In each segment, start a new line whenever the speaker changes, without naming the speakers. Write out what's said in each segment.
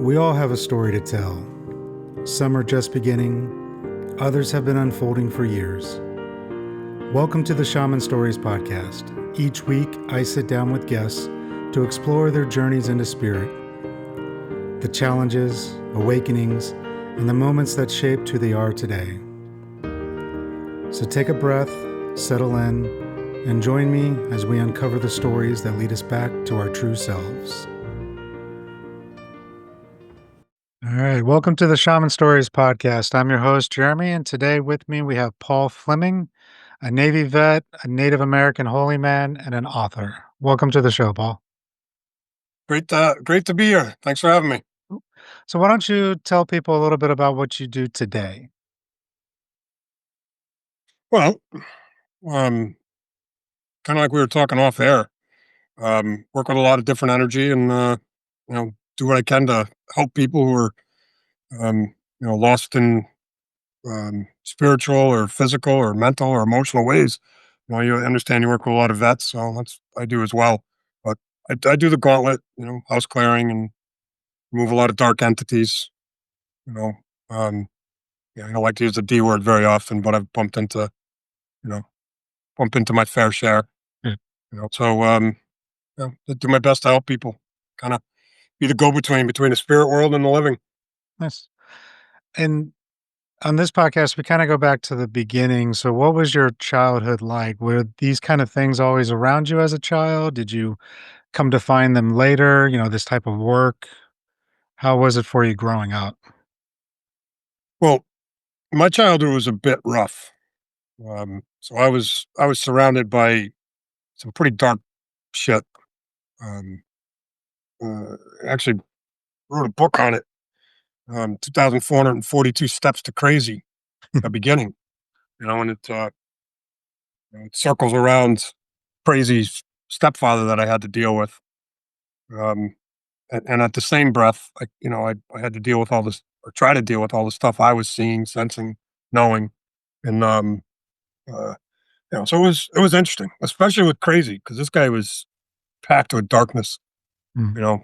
We all have a story to tell. Some are just beginning, others have been unfolding for years. Welcome to the Shaman Stories Podcast. Each week, I sit down with guests to explore their journeys into spirit, the challenges, awakenings, and the moments that shaped who they are today. So take a breath, settle in, and join me as we uncover the stories that lead us back to our true selves. All right, welcome to the Shaman Stories Podcast. I'm your host, Jeremy, and today with me we have Paul Fleming, a Navy vet, a Native American holy man, and an author. Welcome to the show, Paul.
Great to be here. Thanks for having me.
So why don't you tell people a little bit about what you do today?
Well, kind of like we were talking off air. Work with a lot of different energy, and do what I can to help people who are lost in spiritual or physical or mental or emotional ways. You understand you work with a lot of vets, so that's I do as well. But I do the gauntlet, house clearing and remove a lot of dark entities. You know, um, I don't like to use the D word very often, but I've bumped into my fair share.
Hmm.
So I do my best to help people, kind of be the go-between between the spirit world and the living.
Nice. And on this podcast, we kind of go back to the beginning. So what was your childhood like? Were these kind of things always around you as a child? Did you come to find them later, this type of work? How was it for you growing up?
Well, my childhood was a bit rough. So I was surrounded by some pretty dark shit. Um, Actually wrote a book on it. 2,442 Steps to Crazy. The beginning, and it circles around crazy stepfather that I had to deal with. Um, and at the same breath, I had to deal with all this, or try to deal with all the stuff I was seeing, sensing, knowing, and uh, so it was interesting, especially with crazy, because this guy was packed with darkness.
Mm.
You know,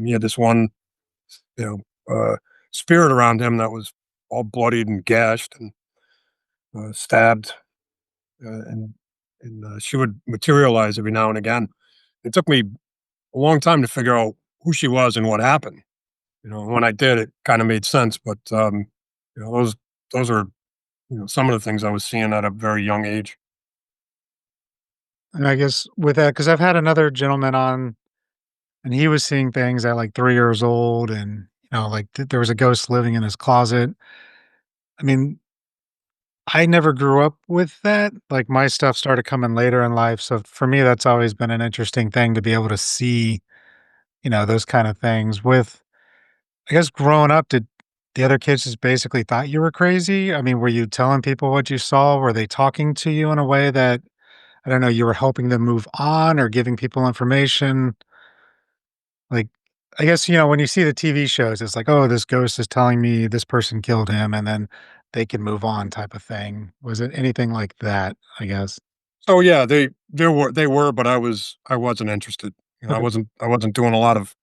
he had this one, you spirit around him that was all bloodied and gashed and stabbed, and she would materialize every now and again. It took me a long time to figure out who she was and what happened. When I did, it kind of made sense. But those are some of the things I was seeing at a very young age.
And I guess with that, because I've had another gentleman on, and he was seeing things at like 3 years old, and like there was a ghost living in his closet. I mean, I never grew up with that. Like my stuff started coming later in life, so for me, that's always been an interesting thing to be able to see, those kind of things. With I guess growing up, did the other kids just basically thought you were crazy? I mean, were you telling people what you saw? Were they talking to you in a way that I don't know, you were helping them move on or giving people information? Like, I guess, when you see the TV shows, it's like, "Oh, this ghost is telling me this person killed him," and then they can move on type of thing. Was it anything like that, I guess?
So yeah, they were, but I wasn't interested.
Okay.
I wasn't doing a lot of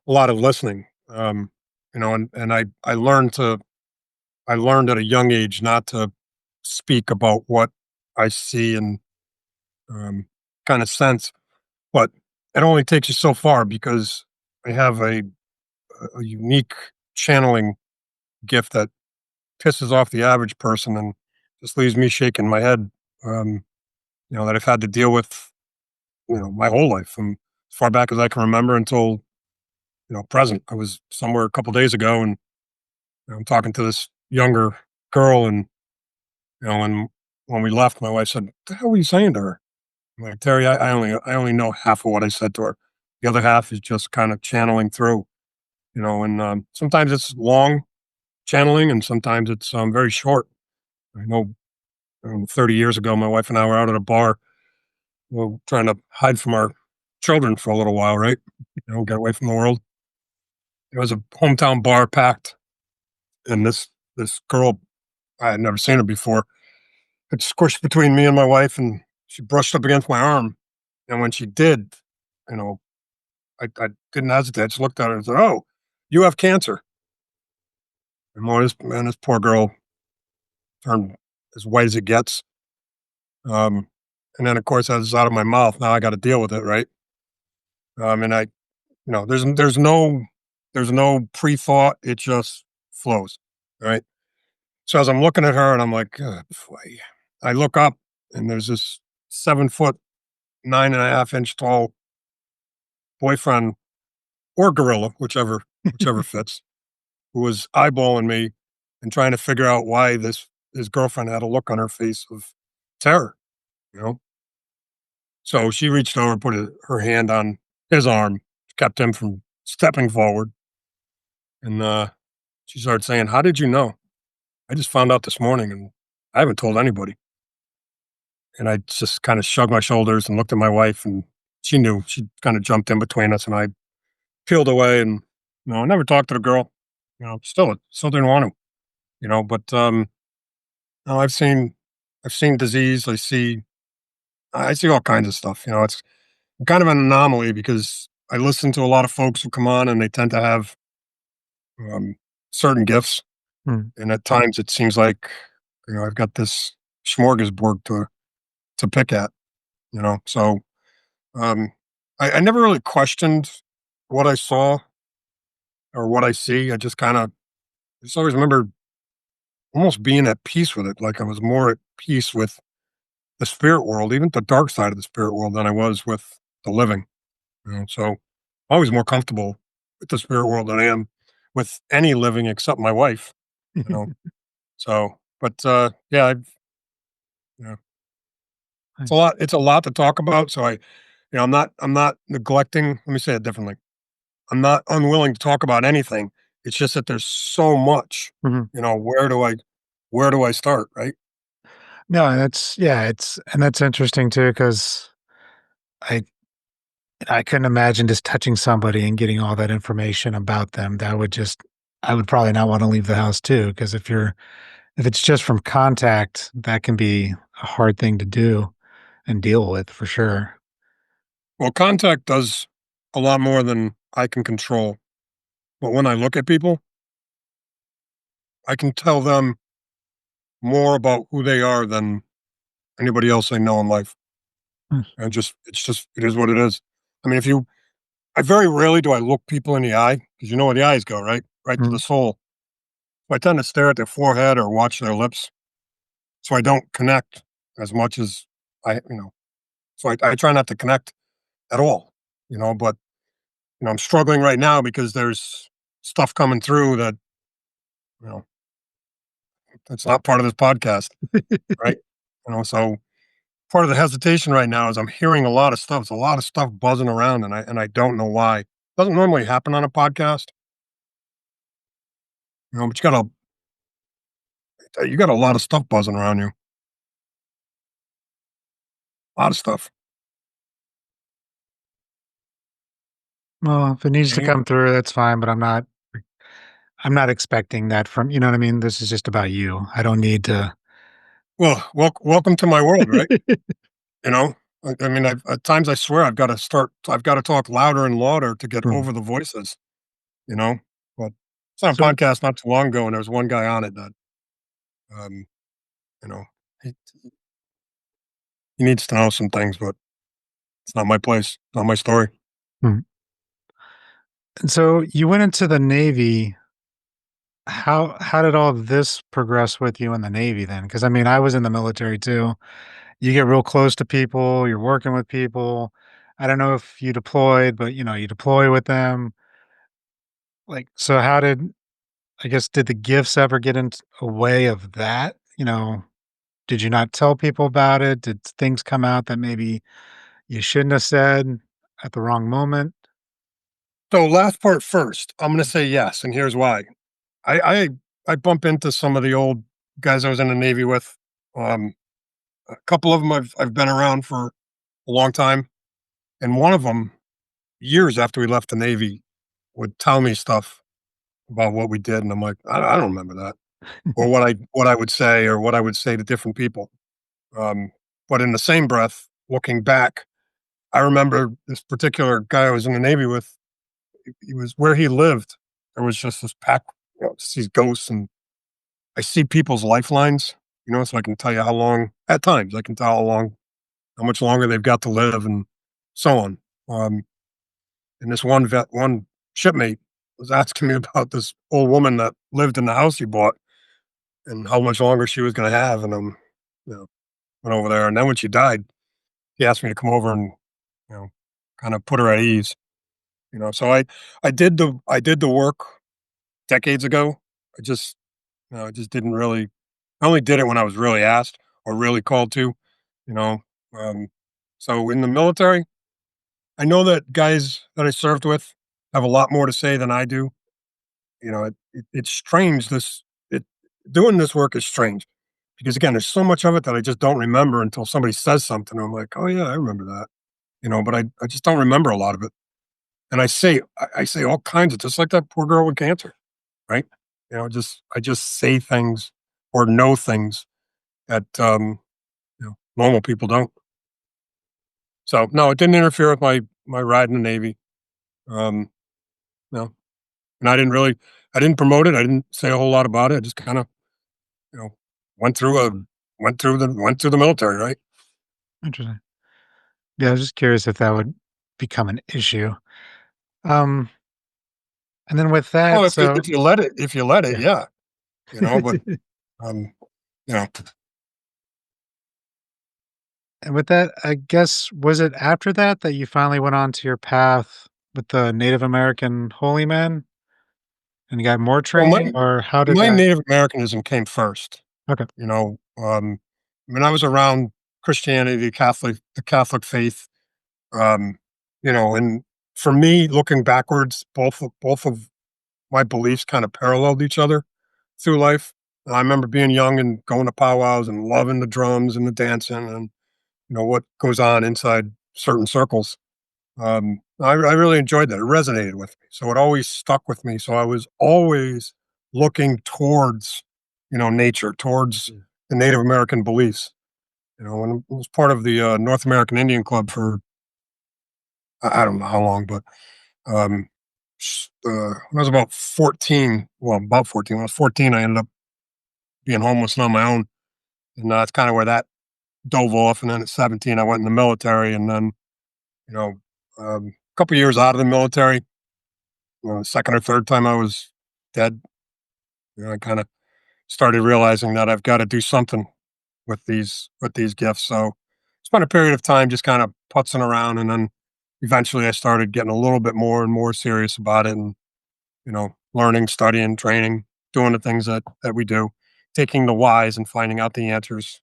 listening. And I learned at a young age not to speak about what I see and um, kind of sense. But it only takes you so far, because I have a unique channeling gift that pisses off the average person and just leaves me shaking my head. Um, that I've had to deal with, my whole life, from as far back as I can remember until present. I was somewhere a couple days ago, and I'm talking to this younger girl, and when we left, my wife said, "What the hell were you saying to her?" I'm like, "Terry, I only know half of what I said to her. The other half is just kind of channeling through." And sometimes it's long channeling, and sometimes it's very short. I know 30 years ago, my wife and I were out at a bar. We were trying to hide from our children for a little while, right? Get away from the world. It was a hometown bar, packed, and this girl, I had never seen her before, had squished between me and my wife, and she brushed up against my arm. And when she did, you know, I didn't hesitate. I just looked at her and said, "Oh, you have cancer. And boy, this poor girl turned as white as it gets. Um, and then, of course, as it's out of my mouth, now I got to deal with it, right? And there's no pre-thought. It just flows, right? So as I'm looking at her and I'm like, boy, I look up and there's this 7 foot, 9.5 inch tall boyfriend or gorilla, whichever fits, who was eyeballing me and trying to figure out why this his girlfriend had a look on her face of terror, you know? So she reached over, put her hand on his arm, kept him from stepping forward, and she started saying, "How did you know? I just found out this morning, and I haven't told anybody." And I just kind of shrugged my shoulders and looked at my wife, and she knew. She kind of jumped in between us, and I peeled away, and I never talked to the girl. Still didn't want to, But no, I've seen disease. I see all kinds of stuff. It's kind of an anomaly because I listen to a lot of folks who come on and they tend to have um, certain gifts,
Mm,
and at times it seems like I've got this smorgasbord to pick at. So um, I never really questioned what I saw or what I see. I just always remember almost being at peace with it, like I was more at peace with the spirit world, even the dark side of the spirit world, than I was with the living. So always more comfortable with the spirit world than I am with any living except my wife. You know, but yeah, you know,
nice.
it's a lot to talk about. So I'm not neglecting. Let me say it differently. I'm not unwilling to talk about anything. It's just that there's so much.
Mhm.
Where do I start? Right.
No, and that's yeah, it's and that's interesting too because I I couldn't imagine just touching somebody and getting all that information about them. That would just I would probably not wanna leave the house too because if it's just from contact, that can be a hard thing to do and deal with for sure.
Well, contact does a lot more than I can control. But when I look at people, I can tell them more about who they are than anybody else I know in life.
Mm,
And it is what it is. I mean, I very rarely do I look people in the eye because you know where the eyes go, right? Right to the
mm.
soul. So I tend to stare at their forehead or watch their lips. So I don't connect as much as so I try not to connect at all, but, I'm struggling right now because there's stuff coming through that, you know, that's not part of this podcast, right? So part of the hesitation right now is I'm hearing a lot of stuff. It's a lot of stuff buzzing around, and I don't know why. It doesn't normally happen on a podcast, but you got a lot of stuff buzzing around you. A lot of stuff.
Well, if it needs to
Okay.
come through, that's fine, but I'm not expecting that from you know what I mean? This is just about you. I don't need to
Well, welcome to my world, right? You know, I mean, at times I swear I've got to talk louder and louder to get
Mm.
over the voices. You know, but it's on a
So
podcast not too long ago, and there was one guy on it that, um, you know, he, he needs to know some things, but it's not my place, not my story.
mm. And so you went into the Navy. How did all this progress with you in the Navy then? Because I mean, I was in the military too. You get real close to people, you're working with people. I don't know if you deployed, but you deploy with them. Like, so how did I guess did the gifts ever get in a way of that? Did you not tell people about it? Did things come out that maybe you shouldn't have said at the wrong moment?
So last part first, I'm going to say yes, and here's why. I, I I bump into some of the old guys I was in the Navy with. Um, a couple of them I've been around for a long time, and one of them, years after we left the Navy, would tell me stuff about what we did, and I'm like, I don't remember that, or what I would say, or what I would say to different people. Um, but in the same breath, looking back, I remember this particular guy I was in the Navy with. He was where he lived. there was just this pack, just these ghosts, and I see people's lifelines, so I can tell you how long. At times, I can tell how much longer they've got to live, and so on. Um, and this one shipmate was asking me about this old woman that lived in the house he bought and how much longer she was going to have, and you know, went over there, and then when she died, he asked me to come over and you know, kind of put her at ease. So I did the work decades ago. I just I just didn't really. I only did it when I was really asked or really called to. You know, um, so in the military, I know that guys that I served with have a lot more to say than I do. It's strange. It Doing this work is strange because again, there's so much of it that I just don't remember until somebody says something. And I'm like, oh yeah, I remember that. But I just don't remember a lot of it. And I say all kinds of just like that poor girl with cancer, right? Just I just say things or know things that normal people don't. So no, it didn't interfere with my ride in the Navy. Um, no, and I didn't promote it. I didn't say a whole lot about it. I just kind of you know went through a went through the military, right?
Interesting. Yeah, I was just curious if that would become an issue. Um, and then with
Well,
that, so
if you let it,
yeah.
yeah, but um, you know,
And with that, I guess, was it after that that you finally went on to your path with the Native American holy man and you got more
well,
training, or how did
my
that?
Native Americanism came first.
Okay.
You know, I was around Christianity, the Catholic faith. Um, and for me, looking backwards, both of my beliefs kind of paralleled each other through life. I remember being young and going to powwows and loving the drums and the dancing and what goes on inside certain circles. I really enjoyed that. It resonated with me, so it always stuck with me. So I was always looking towards, nature, towards the Native American beliefs. And I was part of the North American Indian Club for I don't know how long, but um, when I was about 14, well, about 14, when I was 14, I ended up being homeless and on my own. And that's kind of where that dove off. And then at 17, I went in the military. And then, you know, a couple years out of the military, the second or third time I was dead, I kind of started realizing that I've got to do something with these gifts. So spent a period of time just kind of putzing around. And then eventually I started getting a little bit more and more serious about it. And learning, studying, training, doing the things that we do, taking the whys and finding out the answers.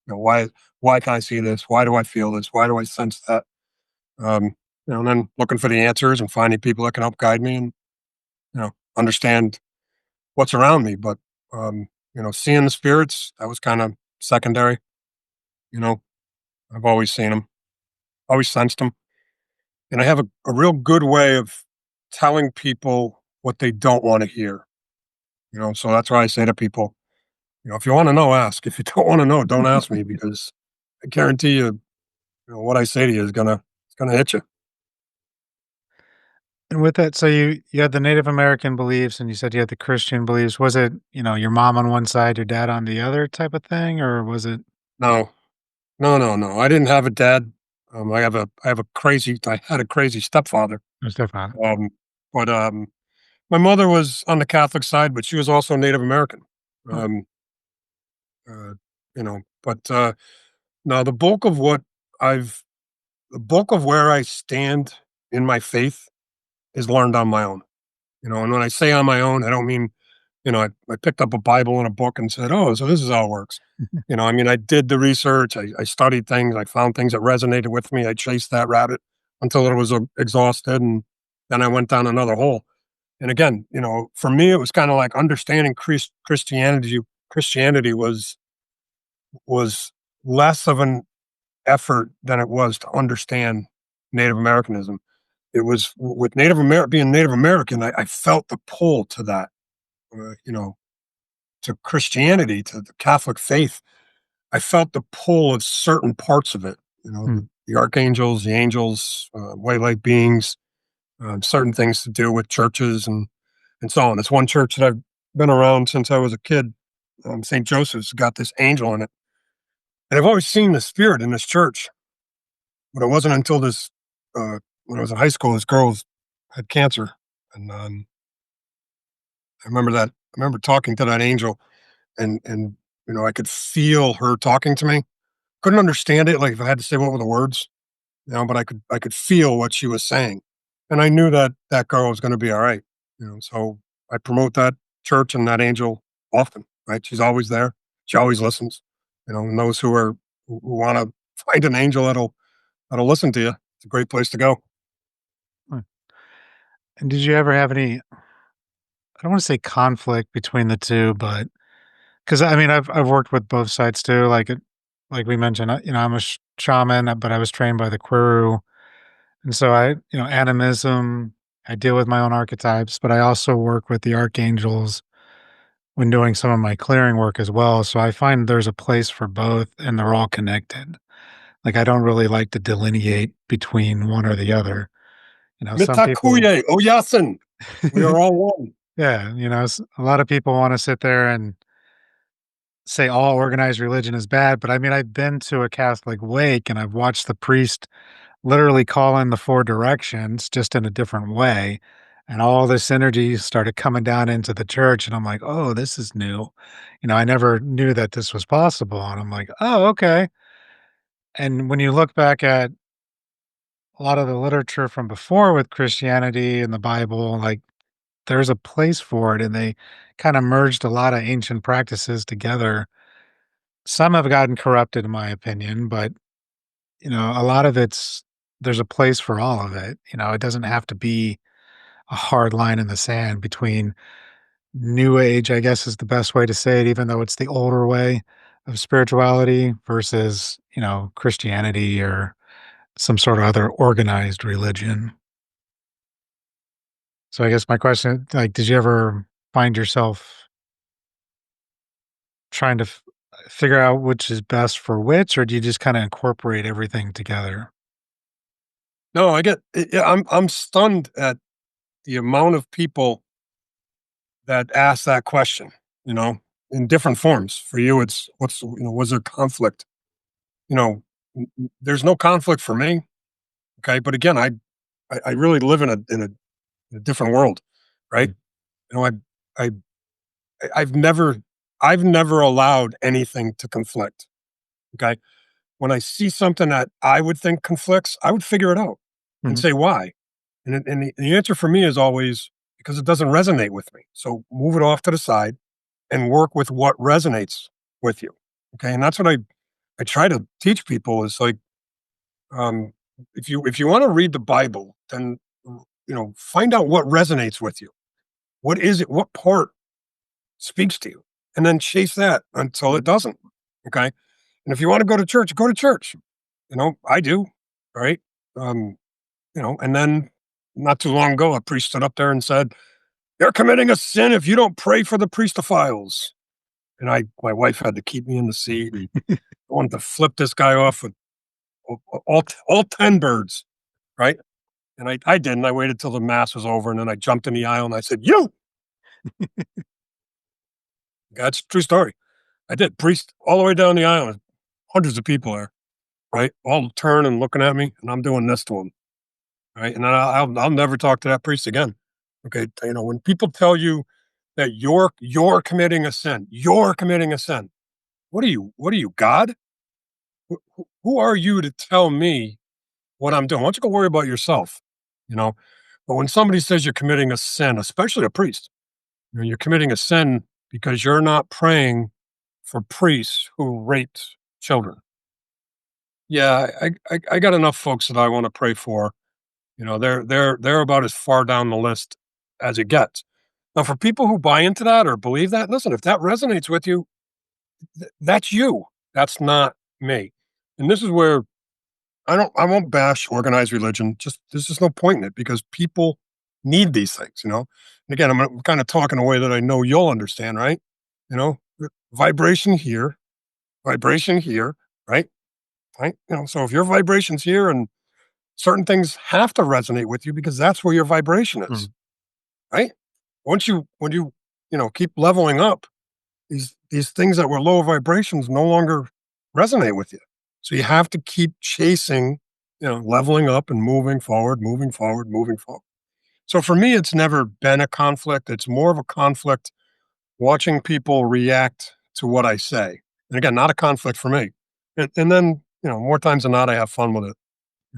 Why can I see this? Why do I feel this? Why do I sense that? Um, and then looking for the answers and finding people that can help guide me and understand what's around me. But seeing the spirits, that was kind of secondary. You know, I've always seen them, always sensed them, and I have a real good way of telling people what they don't want to hear. So that's why I say to people, if you want to know, ask. If you don't want to know, don't ask me because I guarantee you, what I say to you is gonna hit you.
And with that, so you had the Native American beliefs and you said you had the Christian beliefs. Was it, your mom on one side, your dad on the other type of thing, or was it
No, no, no, no. I didn't have a dad. I had a crazy stepfather.
your stepfather?
Um, but my mother was on the Catholic side, but she was also Native American.
Oh,
Um, but now I've the bulk of where I stand in my faith is learned on my own. And when I say on my own, I don't mean, I picked up a Bible and a book and said, oh, so this is how it works. I did the research, I studied things, I found things that resonated with me. I chased that rabbit until it was exhausted. And then I went down another hole. And again, for me, it was kind of like understanding Christianity was less of an effort than it was to understand Native Americanism. It was with being Native American, I felt the pull to that, uh, you know, to Christianity, to the Catholic faith. I felt the pull of certain parts of it,
hmm.
the archangels, the angels, white light beings, certain things to do with churches. And and so on. It's one church that I've been around since I was a kid. St. Joseph's got this angel in it. And I've always seen the spirit in this church, but it wasn't until when I was in high school, this girl had cancer. And I remember talking to that angel and, I could feel her talking to me. Couldn't understand it. Like if I had to say what were the words, but I could feel what she was saying. And I knew that that girl was going to be all right. So I promote that church and that angel often, right? She's always there. She always listens, and those who want to find an angel that'll listen to you. It's a great place to go.
Hmm. And did you ever have any, I don't want to say conflict between the 2, but because I mean, I've worked with both sides too, like we mentioned, I'm a shaman, but I was trained by the Queru, and so animism, I deal with my own archetypes, but I also work with the archangels when doing some of my clearing work as well, so I find there's a place for both, and they're all connected. Like, I don't really like to delineate between one or the other. Some people
Mitakuye Oyasin. We are all one.
yeah, a lot of people wanna sit there and say all organized religion is bad, but I mean, I've been to a Catholic wake and I've watched the priest literally call in the 4 directions just in a different way. And all this energy started coming down into the church. And I'm like, oh, this is new. I never knew that this was possible. And I'm like, oh, okay. And when you look back at a lot of the literature from before with Christianity and the Bible, like there's a place for it. And they kind of merged a lot of ancient practices together. Some have gotten corrupted, in my opinion, but a lot of there's a place for all of it. It doesn't have to be a hard line in the sand between new age, I guess is the best way to say it, even though it's the older way of spirituality versus, Christianity or some sort of other organized religion. So I guess my question, like, did you ever find yourself trying to figure out which is best for which, or do you just kind of incorporate everything together?
No, yeah, I'm stunned at the amount of people that ask that question, you know, in different forms. For you, it's was there conflict? You know, there's no conflict for me. Okay. But again, I really live in a different world, right?
Mm,
You know, I, I've never, I've never allowed anything to conflict. Okay. When I see something that I would think conflicts, I would figure it out and
mhm,
say why. And the answer for me is always because it doesn't resonate with me. So move it off to the side and work with what resonates with you. Okay. And that's what I try to teach people is like, um, if you want to read the Bible, then find out what resonates with you. What is it? What part speaks to you? And then chase that until it doesn't. Okay. And if you want to go to church, go to church. I do. Right. Um, and then not too long ago, a priest stood up there and said, "You're committing a sin if you don't pray for the priestophiles." And my wife had to keep me in the seat. And I wanted to flip this guy off with all 10 birds, right? And I didn't. I waited till the mass was over and then I jumped in the aisle and I said, "You!" That's a true story. I did. Priest all the way down the aisle. Hundreds of people there, right? All turning, looking at me, and I'm doing this to them, right? And then I'll never talk to that priest again. Okay, when people tell you that you're committing a sin, you're committing a sin. What are you? What are you, God? Who are you to tell me what I'm doing? Why don't you go worry about yourself? You know. But when somebody says you're committing a sin, especially a priest, you're committing a sin because you're not praying for priests who raped children. Yeah, I got enough folks that I want to pray for. They're about as far down the list as it gets. Now, for people who buy into that or believe that, listen, if that resonates with you, that's you. That's not me. And this is where I won't bash organized religion. Just there's just no point in it because people need these things. And again, I'm kind of talking a way that I know you'll understand, right? You know, vibration here, vibration here, right? Right. So if your vibration's here and certain things have to resonate with you because that's where your vibration is,
mm.
right? Once you keep leveling up, these things that were low vibrations no longer resonate with you. So you have to keep chasing, leveling up and moving forward, moving forward, moving forward. So for me, it's never been a conflict. It's more of a conflict watching people react to what I say. And again, not a conflict for me. And then, more times than not, I have fun with it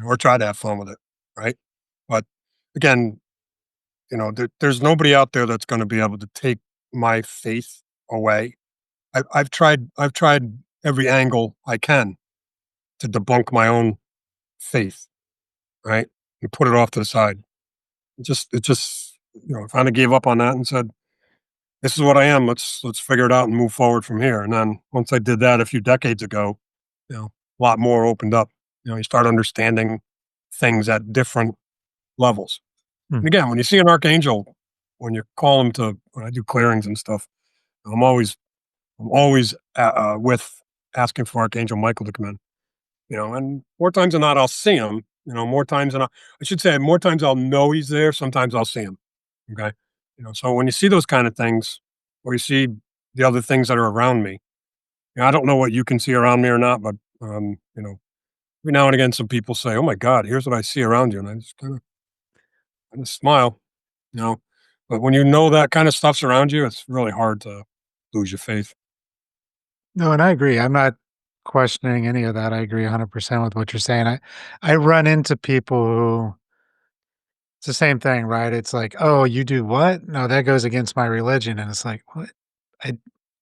or try to have fun with it. Right. But again, there's nobody out there that's going to be able to take my faith away. I've tried every angle I can to debunk my own faith, right? And put it off to the side. It just finally gave up on that and said, "This is what I am. Let's figure it out and move forward from here." And then once I did that a few decades ago, a lot more opened up. You start understanding things at different levels.
Hmm.
And again, when you see an archangel, when you call them to when I do clearings and stuff, I'm always with asking for Archangel Michael to come in. And more times than not, I'll see him. More times than I should say, more times I'll know he's there. Sometimes I'll see him. Okay. So when you see those kind of things, or you see the other things that are around me, I don't know what you can see around me or not, but every now and again, some people say, "Oh my God, here's what I see around you," and I just kind of smile. You know, but when you know that kind of stuff's around you, it's really hard to lose your faith.
No, and I agree. I'm not questioning any of that. I agree 100% with what you're saying. I run into people who it's the same thing, right? It's like, "Oh, you do what? No, that goes against my religion." And it's like, "What? I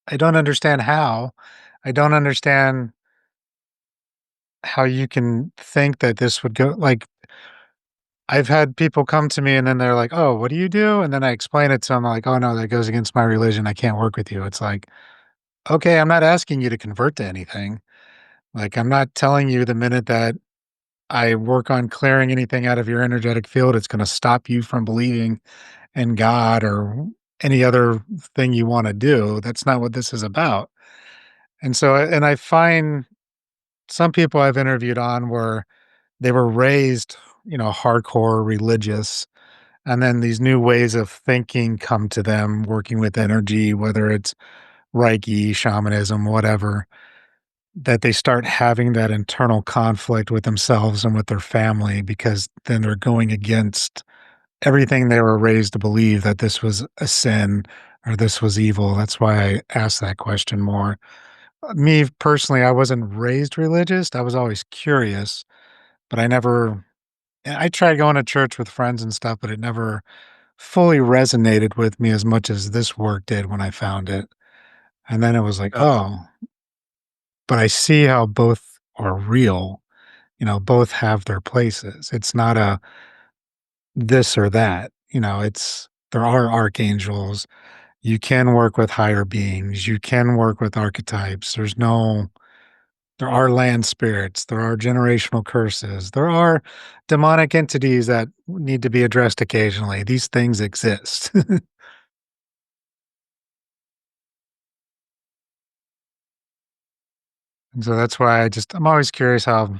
I don't understand how. I don't understand how you can think that this would go." Like, I've had people come to me and then they're like, "Oh, what do you do?" And then I explain it to them like, "Oh, no, that goes against my religion. I can't work with you." It's like, "Okay, I'm not asking you to convert to anything. Like, I'm not telling you the minute that I work on clearing anything out of your energetic field, it's gonna stop you from believing in God or any other thing you wanna do. That's not what this is about." And so and I find some people I've interviewed on where they were raised, hardcore religious, and then these new ways of thinking come to them, working with energy, whether it's Reiki, shamanism, whatever, that they start having that internal conflict with themselves and with their family because then they're going against everything they were raised to believe that this was a sin or this was evil. That's why I asked that question more. Me personally, I wasn't raised religious. I was always curious, but I tried going to church with friends and stuff, but it never fully resonated with me as much as this work did when I found it. And then it was like,
Uh,
oh, but I see how both are real. Both have their places. It's not a this or that. There are archangels. You can work with higher beings. You can work with archetypes. There are land spirits. There are generational curses. There are demonic entities that need to be addressed occasionally. These things exist. And so that's why I'm always curious how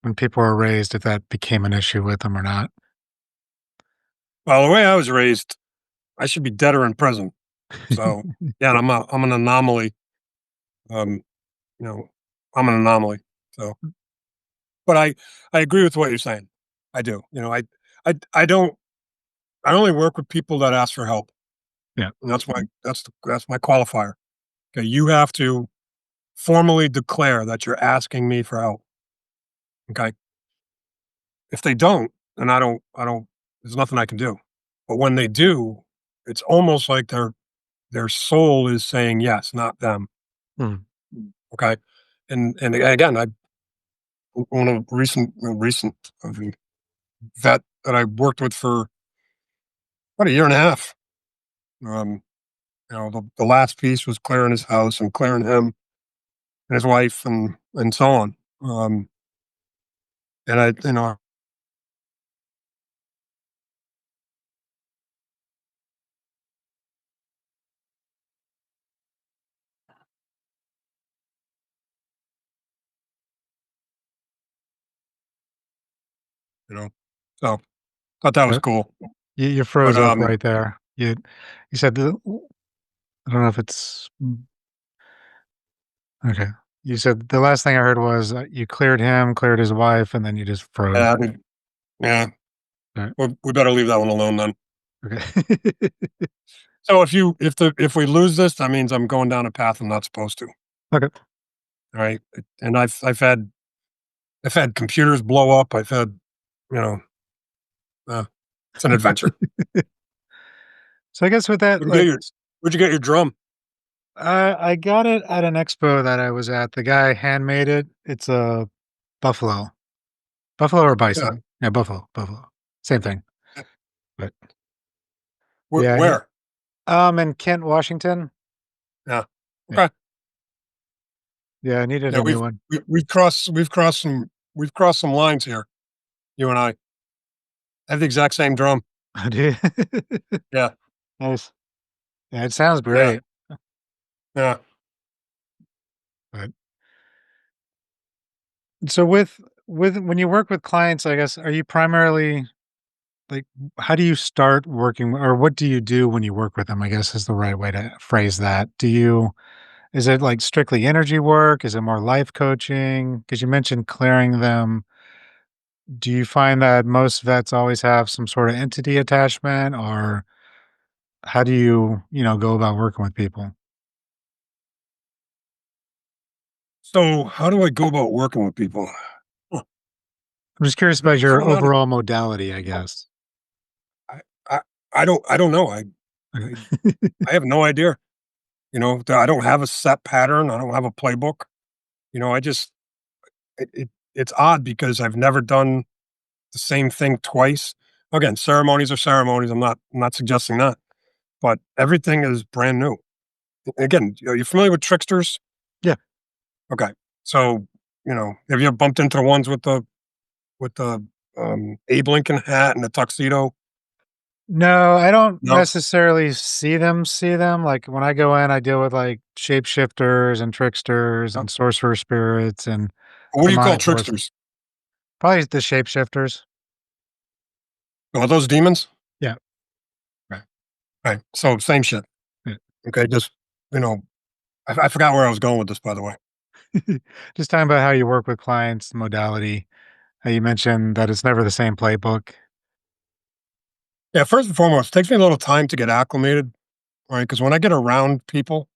when people are raised, if that became an issue with them or not.
well, the way I was raised, I should be dead or in prison. So yeah, and I'm an anomaly. Um, you know, I'm an anomaly. So, but I agree with what you're saying. I do. I don't. I only work with people that ask for help,
Yeah.
and that's my qualifier. Okay, you have to formally declare that you're asking me for help. Okay, if they don't, then I don't. There's nothing I can do. But when they do, it's almost like their soul is saying yes, not them.
Mm.
Okay, and again, I one of recent vet that I worked with for about a year and a half. Um, the last piece was clearing his house and clearing him and his wife and so on. And I, you know, so thought that was
Yep.
cool.
You
But
froze up right there. You you said the I don't know if it's okay. You said the last thing I heard was, you cleared him, cleared his wife, and then you just froze.
Yeah, yeah.
Alright,
We better leave that one alone then.
okay.
So if we lose this, that means I'm going down a path I'm not supposed to.
Okay.
Right. And I've had computers blow up. I've had, you know, uh, it's an adventure.
So I guess with that,
Where'd you get
like,
your Where'd you get your drum?
I got it at an expo that I was at. The guy handmade it. It's a buffalo. Buffalo or
Yeah.
bison? Yeah, buffalo, buffalo. Same thing. But yeah,
Where?
in Kent, Washington.
Yeah.
Yeah.
Okay.
Yeah, I needed
Yeah,
a new one.
we've crossed some lines here. You and I have the exact same drum.
Do you?
Yeah.
Nice. Yeah, it sounds
Yeah.
great.
Yeah.
But so with when you work with clients, I guess, are you primarily like how do you start working or what do you do when you work with them? I guess is the right way to phrase that. Is it like strictly energy work? Is it more life coaching? Because you mentioned clearing them. Do you find that most vets always have some sort of entity attachment or how do you go about working with people?
So how do I go about working with people? Huh.
I'm just curious about
I
your
don't know.
overall modality, I guess.
I, I, I don't know. I,
Okay.
I have no idea. I don't have a set pattern. I don't have a playbook. I just, it's odd because I've never done the same thing twice. Again, ceremonies are ceremonies. I'm not suggesting that, but everything is brand new. Again, are you familiar with tricksters?
Yeah.
Okay. So, have you ever bumped into the ones with the Abe Lincoln hat and the tuxedo?
No, I don't
No.
necessarily see them. Like when I go in, I deal with like shapeshifters and tricksters
No.
and sorcerer spirits and
What do you call
demonic forces.
tricksters?
Probably the shapeshifters.
Are those demons?
Yeah. Right.
Right. So same shit.
Yeah.
Okay. Just, you know, I forgot where I was going with this, by the way.
Just talking about how you work with clients, modality. How you mentioned that it's never the same playbook.
Yeah. First and foremost, it takes me a little time to get acclimated, right? Because when I get around people,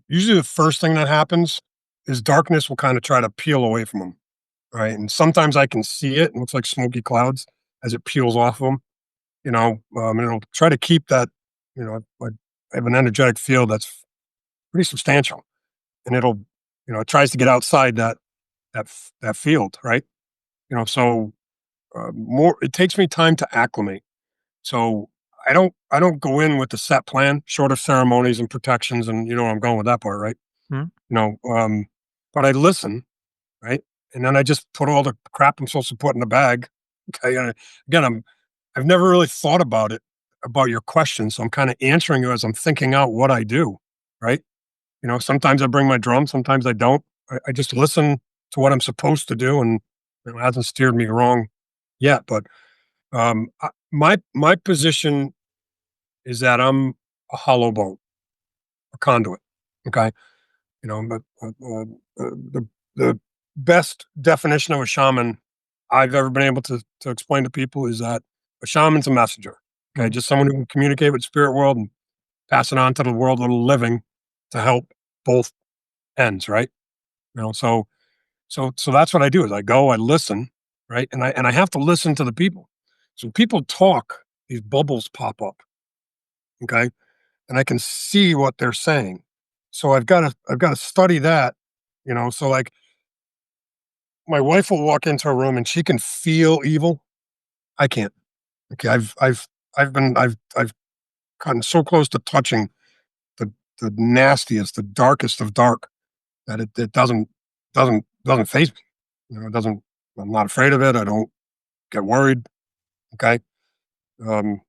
usually the first thing that happens is darkness will kind of try to peel away from them, right? And sometimes I can see it. It looks like smoky clouds as it peels off of them, and it'll try to keep that, I have an energetic field that's pretty substantial, and it tries to get outside that field, right? So more, it takes me time to acclimate. So I don't go in with the set plan, short of ceremonies and protections, and you know where I'm going with that part, right?
Hmm?
You know, um, but I listen, right? And then I just put all the crap I'm supposed to put in the bag. Okay. And again, I've never really thought about your question. So I'm kind of answering you as I'm thinking out what I do. Right. Sometimes I bring my drum, sometimes I don't. I just listen to what I'm supposed to do, and it hasn't steered me wrong yet. But my position is that I'm a hollow bone, a conduit. Okay. But the best definition of a shaman I've ever been able to explain to people is that a shaman's a messenger. Okay,
Hmm.
just someone who can communicate with the spirit world and pass it on to the world of the living to help both ends. Right. So that's what I do is I go, I listen, right, and I have to listen to the people. So when people talk, these bubbles pop up. Okay, and I can see what they're saying. So I've got to study that. So like my wife will walk into a room and she can feel evil. I can't. Okay. I've gotten so close to touching the the nastiest, the darkest of dark that it doesn't phase me. It doesn't. I'm not afraid of it. I don't get worried. Okay. Um,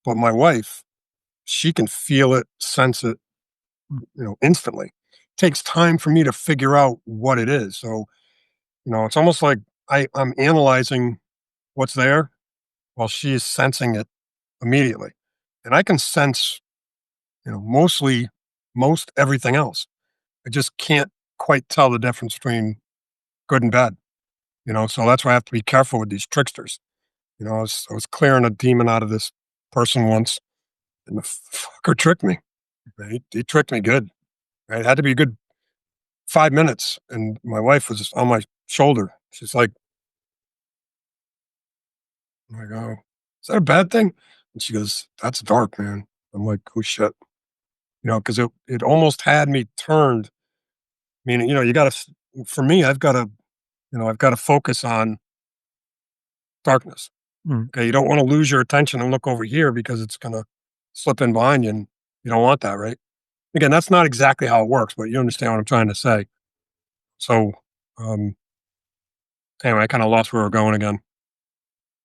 but my wife, she can feel it, sense it, instantly. It takes time for me to figure out what it is. So it's almost like I'm analyzing what's there while she is sensing it immediately. and I can sense, mostly most everything else. I just can't quite tell the difference between good and bad, so that's why I have to be careful with these tricksters. I was clearing a demon out of this person once, and the fucker tricked me. He tricked me good. Right? It had to be a good 5 minutes, and my wife was just on my shoulder. She's like, "Oh, is that a bad thing?" And she goes, "That's dark, man." I'm like, "Oh shit," because it almost had me turned. I mean, you got to. For me, I've got to focus on darkness.
Mm.
Okay, you don't want to lose your attention and look over here because it's gonna slip in behind you, and you don't want that, right? Again, that's not exactly how it works, but you understand what I'm trying to say. So, um, anyway, I kind of lost where we're going again.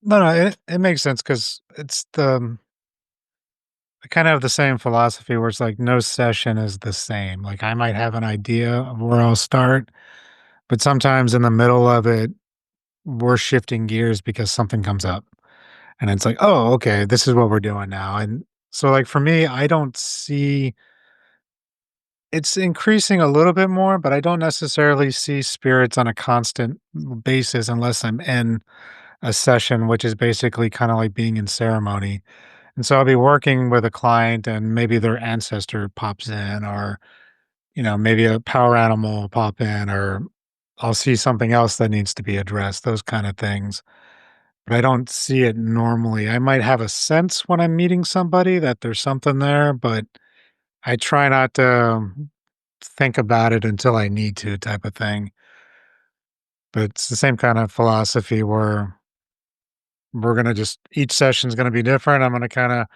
No, no, it makes sense because I kind of have the same philosophy where it's like no session is the same. Like I might have an idea of where I'll start, but sometimes in the middle of it, we're shifting gears because something comes up. And it's like, "Oh, okay, this is what we're doing now." And so, like, for me, I don't see it's increasing a little bit more, but I don't necessarily see spirits on a constant basis unless I'm in a session, which is basically kinda like being in ceremony. And so I'll be working with a client and maybe their ancestor pops in or, maybe a power animal will pop in or I'll see something else that needs to be addressed, those kind of things. But I don't see it normally. I might have a sense when I'm meeting somebody that there's something there, but I try not to think about it until I need to type of thing. But it's the same kind of philosophy where we're going to just each session's going to be different. I'm going to kind of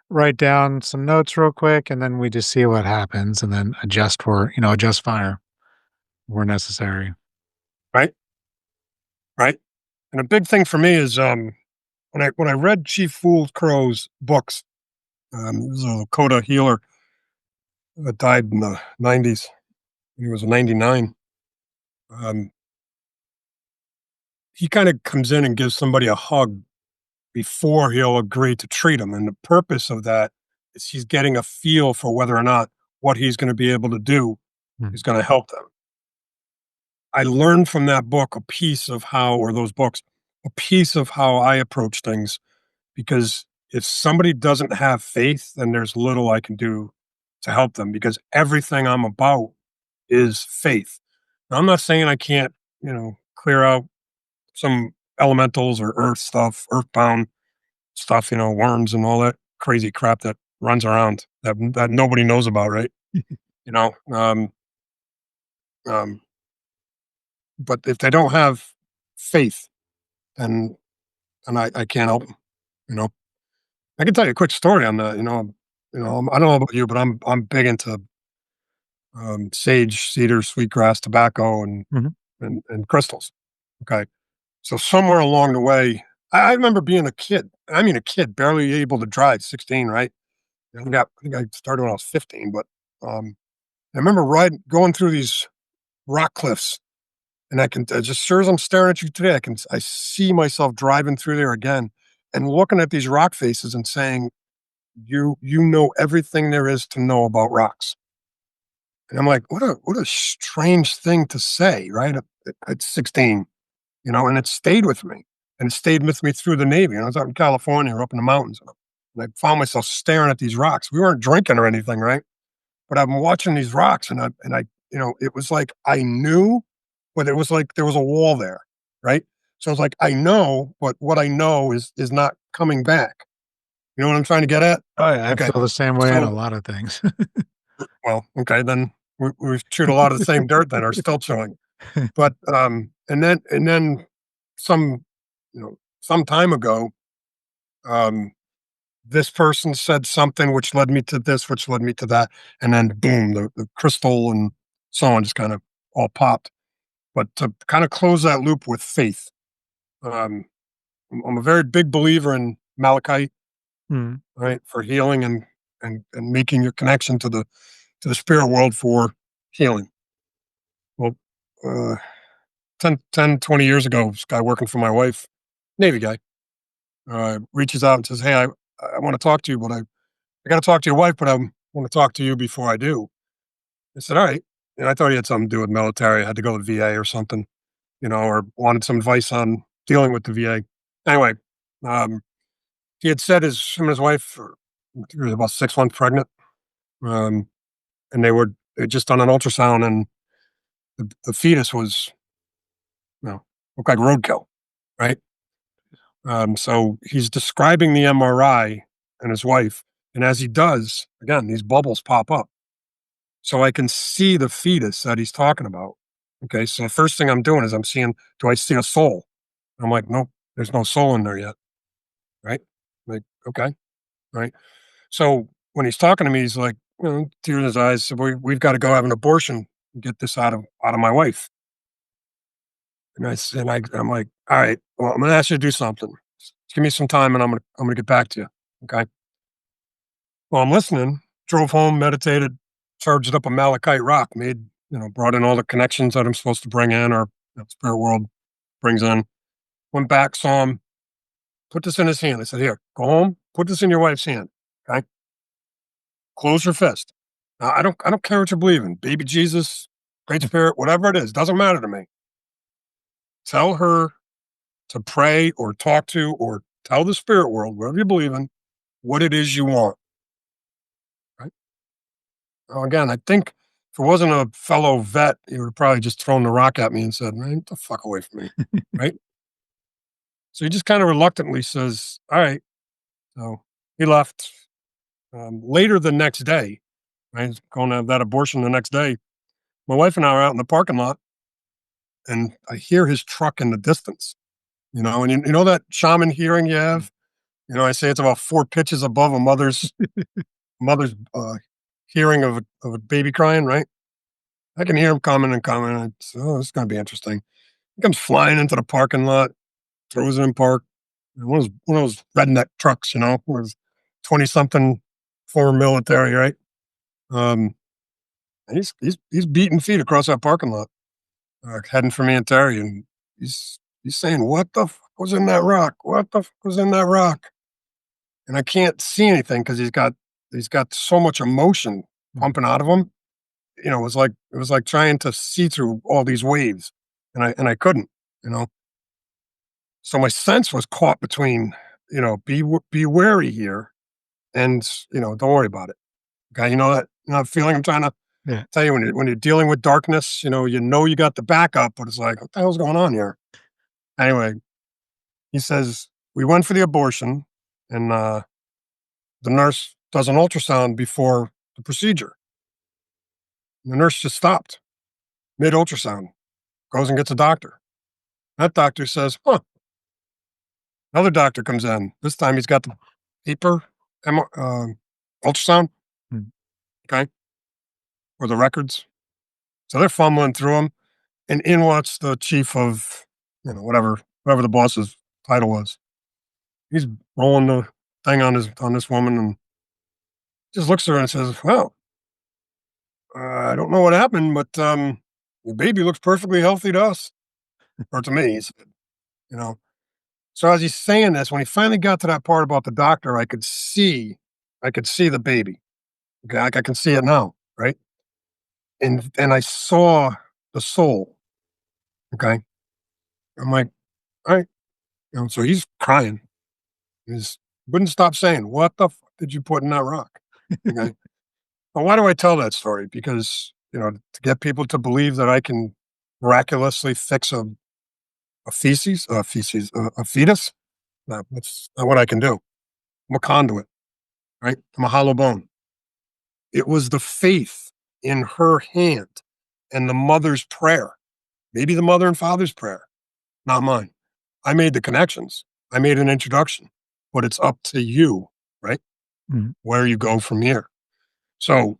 write down some notes real quick and then we just see what happens and then adjust fire where necessary.
Right, right. And a big thing for me is when I read Chief Fool Crow's books. He was a Lakota healer that died in the '90s. He was 99. Um, he kind of comes in and gives somebody a hug before he'll agree to treat them, and the purpose of that is he's getting a feel for whether or not what he's going to be able to do
Mm,
is going to help them. I learned from that book a piece of how, or those books, a piece of how I approach things. Because if somebody doesn't have faith, then there's little I can do to help them because everything I'm about is faith. Now, I'm not saying I can't, clear out some elementals or earth stuff, earthbound stuff, worms and all that crazy crap that runs around that nobody knows about, right? You know, um, um, but if they don't have faith, then I can't help them. You know, I can tell you a quick story on that. I don't know about you, but I'm big into sage, cedar, sweetgrass, tobacco, and
mhm,
and crystals. Okay, so somewhere along the way, I remember being a kid. I mean, a kid, barely able to drive, 16, right? I think I started when I was 15, but I remember going through these rock cliffs, and I can just sure as I'm staring at you today, I see myself driving through there again and looking at these rock faces and saying, you know everything there is to know about rocks. And I'm like, what a strange thing to say, right? At 16, and it stayed with me. And it stayed with me through the Navy. And I was out in California or up in the mountains. And I found myself staring at these rocks. We weren't drinking or anything, right? But I'm watching these rocks and I, it was like I knew, but it was like there was a wall there, right? So I was like, I know, but what I know is not coming back. You know what I'm trying to get at?
oh, yeah, I
Okay.
feel the same way in
So
a lot of things.
well, okay, then we chewed a lot of the same dirt then, or still chewing. But and then some some time ago, um, this person said something which led me to this, which led me to that, and then boom, the crystal and so on just kind of all popped. But to kind of close that loop with faith, um, I'm a very big believer in malachite,
Mm,
right, for healing and making your connection to the spirit world for healing. Well, uh, 20 years ago, this guy working for my wife, Navy guy, reaches out and says, "Hey, I want to talk to you, but I got to talk to your wife, but I want to talk to you before I do." I said, "All right." And I thought he had something to do with military. I had to go to VA or something, or wanted some advice on dealing with the VA. Anyway, um, he had said him and his wife were about 6 months pregnant, um, and they just done an ultrasound, and the fetus was, looked like roadkill, right? So he's describing the MRI and his wife, and as he does, again, these bubbles pop up. So I can see the fetus that he's talking about. Okay, so the first thing I'm doing is I'm seeing, do I see a soul? I'm like, nope, there's no soul in there yet, right? Like, okay, right. So when he's talking to me, he's like, tears in his eyes. So we've got to go have an abortion and get this out of my wife. I'm like, all right, well, I'm gonna ask you to do something. Just give me some time, and I'm gonna get back to you. Okay. Well, I'm listening. Drove home, meditated, charged up a malachite rock, brought in all the connections that I'm supposed to bring in, or spirit world brings in. Went back, saw him, put this in his hand. I said, "Here, go home, put this in your wife's hand. Okay, close her fist. Now, I don't care what you believe in, baby Jesus, Great Spirit, whatever it is, doesn't matter to me. Tell her to pray or talk to or tell the spirit world, whatever you believe in, what it is you want." Right? Now, again, I think if it wasn't a fellow vet, he would have probably just thrown the rock at me and said, "Man, get the fuck away from me." Right? So he just kind of reluctantly says, "All right." So he left. Later the next day, right, he's going to have that abortion the next day. My wife and I are out in the parking lot, and I hear his truck in the distance. And you know that shaman hearing you have. I say it's about 4 pitches above a mother's hearing of a baby crying. Right? I can hear him coming and coming. I say, "Oh, this is going to be interesting." He comes flying into the parking lot, throws it in park. One of those redneck trucks, was 20 something, former military, right? Um, and he's beating feet across that parking lot, heading for me and Terry, and he's saying, "What the fuck was in that rock? What the fuck was in that rock?" And I can't see anything because he's got so much emotion
Mhm.
pumping out of him. It was like trying to see through all these waves, and I couldn't, you know. So my sense was caught between, be wary here, and don't worry about it. Okay, that feeling I'm trying to
Yeah.
tell you, when you're dealing with darkness, you got the backup, but it's like, what the hell's going on here? Anyway, he says we went for the abortion, and the nurse does an ultrasound before the procedure. The nurse just stopped mid ultrasound, goes and gets a doctor. That doctor says, "Huh." Another doctor comes in. This time he's got the paper ultrasound,
Mm.
okay, or the records. So they're fumbling through them, and in walks the chief of, whatever the boss's title was. He's rolling the thing on this woman, and just looks at her and says, "Well, I don't know what happened, but the baby looks perfectly healthy to us, or to me." He said, you know. So as he's saying this, when he finally got to that part about the doctor, I could see the baby. Okay, like I can see it now, right? And I saw the soul. Okay, I'm like, all right, so he's crying. He's wouldn't stop saying, "What the fuck did you put in that rock?" Okay. Well, why do I tell that story? Because to get people to believe that I can miraculously fix a fetus. No, that's not what I can do. I'm a conduit, right? I'm a hollow bone. It was the faith in her hand and the mother's prayer, maybe the mother and father's prayer, not mine. I made the connections. I made an introduction, but it's up to you, right?
Mhm.
Where you go from here. So,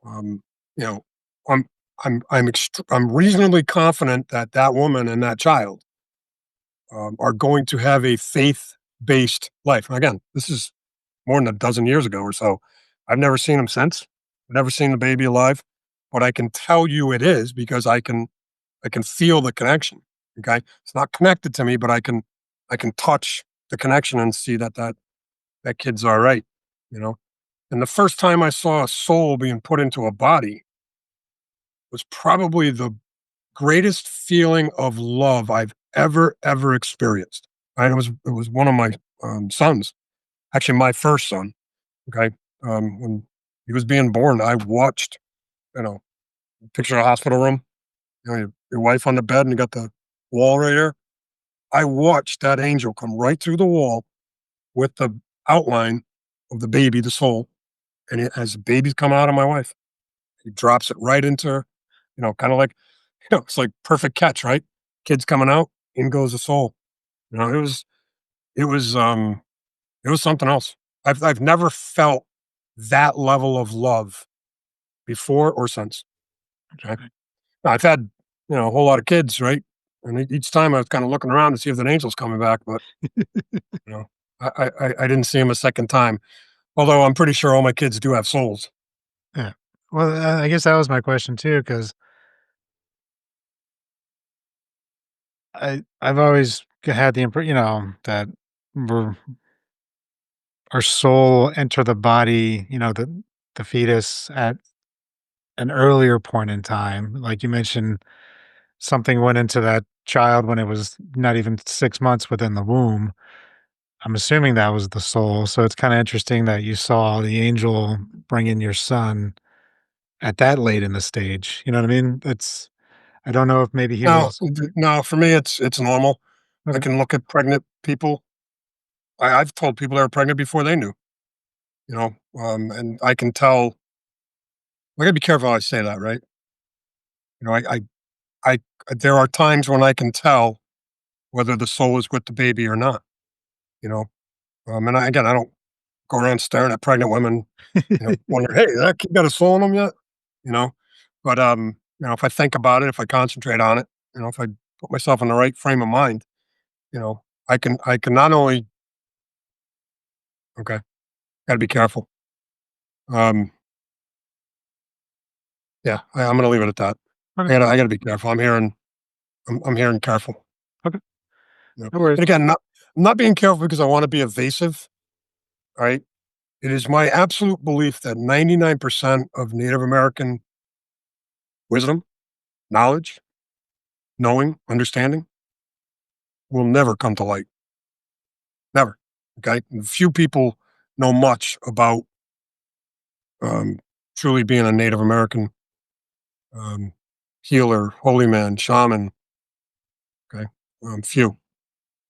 um, you know, I'm reasonably confident that that woman and that child are going to have a faith based life. And again, this is more than a dozen years ago or so. I've never seen him since. Never seen the baby alive, but I can tell you it is because I can feel the connection. Okay, it's not connected to me, but I can touch the connection and see that kid's all right. You know, And the first time I saw a soul being put into a body was probably the greatest feeling of love I've ever experienced. Right? It was one of my sons, actually my first son. Okay, when he was being born, I watched. You know, picture a hospital room. Your wife on the bed, and you got the wall right there. I watched that angel come right through the wall with the outline of the baby, the soul, and as the baby's coming out of my wife, he drops it right into her. Kind of like it's like perfect catch, right? Kids coming out, in goes the soul. It was it was something else. I've never felt that level of love before or since. Okay? Now, I've had a whole lot of kids, right? And each time I was kind of looking around to see if an angel's coming back, but you know, I didn't see him a second time. Although I'm pretty sure all my kids do have souls.
Yeah. Well, I guess that was my question too, because I've always had the impression, that we're our soul enter the body, the fetus at an earlier point in time. Like you mentioned, something went into that child when it was not even 6 months within the womb. I'm assuming that was the soul. So it's kind of interesting that you saw the angel bring in your son at that late in the stage. You know what I mean? I don't know if maybe he
No,
was
no, for me it's normal. I
okay.
can look at pregnant people. I've told people they were pregnant before they knew. And I can tell. I gotta be careful how I say that, right? You know, I there are times when I can tell whether the soul is with the baby or not. You know, and again, I don't go around staring at pregnant women. Wonder, hey, that kid got a soul in him yet? You know, but if I think about it, if I concentrate on it, if I put myself in the right frame of mind, I can not only okay, gotta be careful. Um, yeah, I'm gonna leave it at that.
Okay.
I gotta be careful. I'm hearing careful.
Okay.
You know,
No worries.
and again, I'm not being careful because I want to be evasive. Right? It is my absolute belief that 99% of Native American wisdom, knowledge, knowing, understanding will never come to light. Never. Okay. And few people know much about um, truly being a Native American um, healer, holy man, shaman. Okay. Few.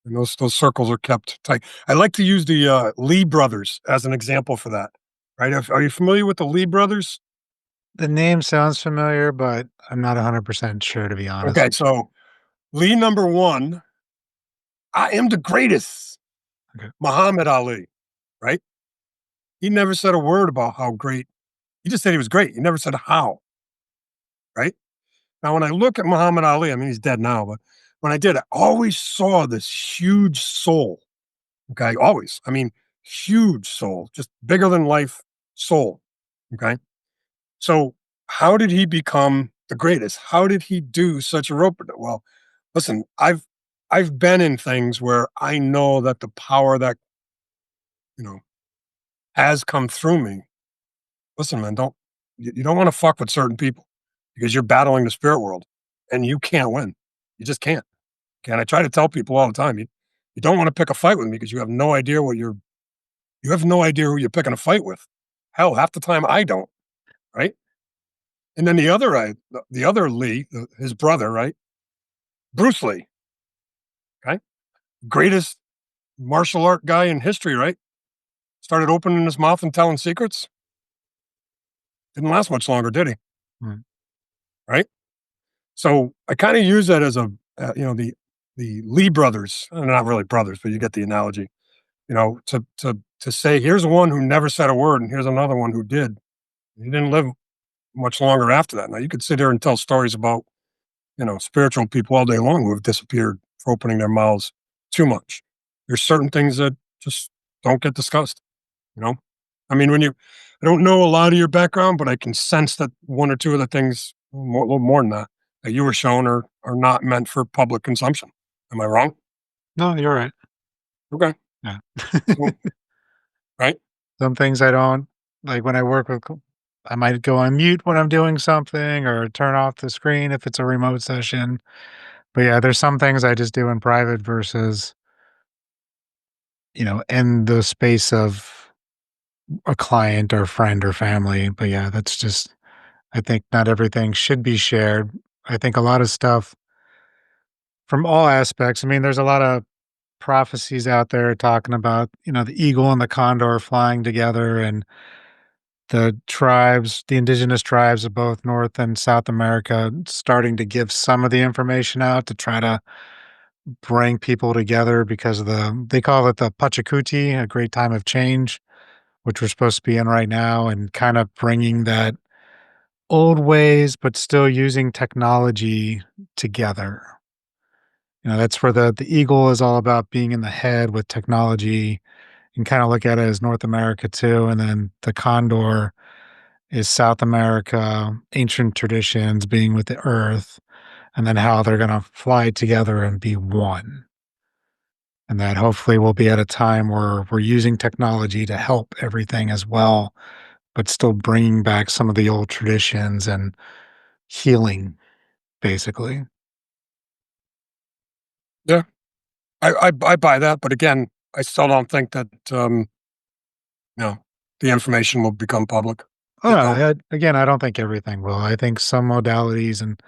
And those circles are kept tight. I like to use the Lee brothers as an example for that. Right? Are you familiar with the Lee brothers?
The name sounds familiar, but I'm not 100% sure, to be honest.
Okay. So Lee number one, I am the greatest.
Okay.
Muhammad Ali, right? He never said a word about how great. He just said he was great. He never said how, right? Now, when I look at Muhammad Ali, I mean, he's dead now, but when I did, I always saw this huge soul. Okay. Always. I mean, huge soul, just bigger than life soul. Okay. So, how did he become the greatest? How did he do such a rope? Well, listen, I've been in things where I know that the power that, you know, has come through me. Listen, man, you don't want to fuck with certain people because you're battling the spirit world and you can't win. You just can't. Okay. And I try to tell people all the time, you don't want to pick a fight with me because you have no idea you have no idea who you're picking a fight with. Hell, half the time I don't, right? And then the other Lee, his brother, right? Bruce Lee, okay? Greatest martial art guy in history, right? Started opening his mouth and telling secrets. Didn't last much longer, did he?
Mm.
Right? So I kind of use that as the Lee brothers. They're not really brothers, but you get the analogy. To say here's one who never said a word, and here's another one who did. He didn't live much longer after that. Now you could sit here and tell stories about spiritual people all day long who have disappeared for opening their mouths too much. There's certain things that just don't get discussed. You know, I mean, I don't know a lot of your background, but I can sense that one or two of the things, a little more than that you were shown are not meant for public consumption. Am I wrong?
No, you're right.
Okay.
Yeah.
So, right.
Some things I don't. Like, when I work with c I might go on mute when I'm doing something or turn off the screen if it's a remote session. But, yeah, there's some things I just do in private versus, in the space of a client or friend or family. But, yeah, that's just I think not everything should be shared. I think a lot of stuff from all aspects. I mean, there's a lot of prophecies out there talking about, the eagle and the condor flying together and the indigenous tribes of both North and South America starting to give some of the information out to try to bring people together because of they call it the Pachacuti, a great time of change, which we're supposed to be in right now, and kind of bringing that old ways, but still using technology together. That's where the eagle is all about being in the head with technology and kind of look at it as North America too. And then the condor is South America, ancient traditions being with the earth, and then how they're going to fly together and be one. And that hopefully we'll be at a time where we're using technology to help everything as well, but still bringing back some of the old traditions and healing, basically.
Yeah, I buy that, but again, I still don't think that, you know, the information will become public.
Oh,
I
no,
don't.
again, I don't think everything will. I think some modalities and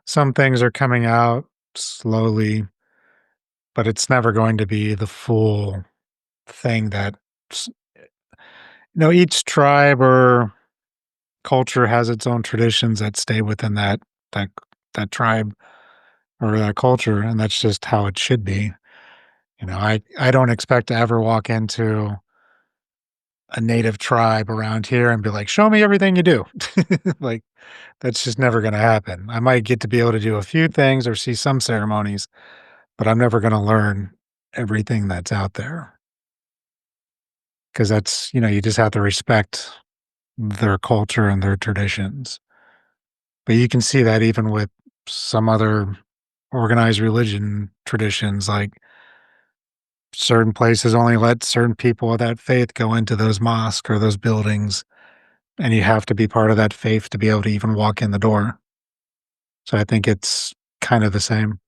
some things are coming out slowly, but it's never going to be the full thing that s- each tribe or culture has its own traditions that stay within that that tribe or that culture, and that's just how it should be. I don't expect to ever walk into a native tribe around here and be like, "Show me everything you do." Like, that's just never gonna happen. I might get to be able to do a few things or see some ceremonies, but I'm never gonna learn everything that's out there because you just have to respect their culture and their traditions. But you can see that even with some other organized religion traditions, like certain places only let certain people of that faith go into those mosques or those buildings, and you have to be part of that faith to be able to even walk in the door. So I think it's kind of the same.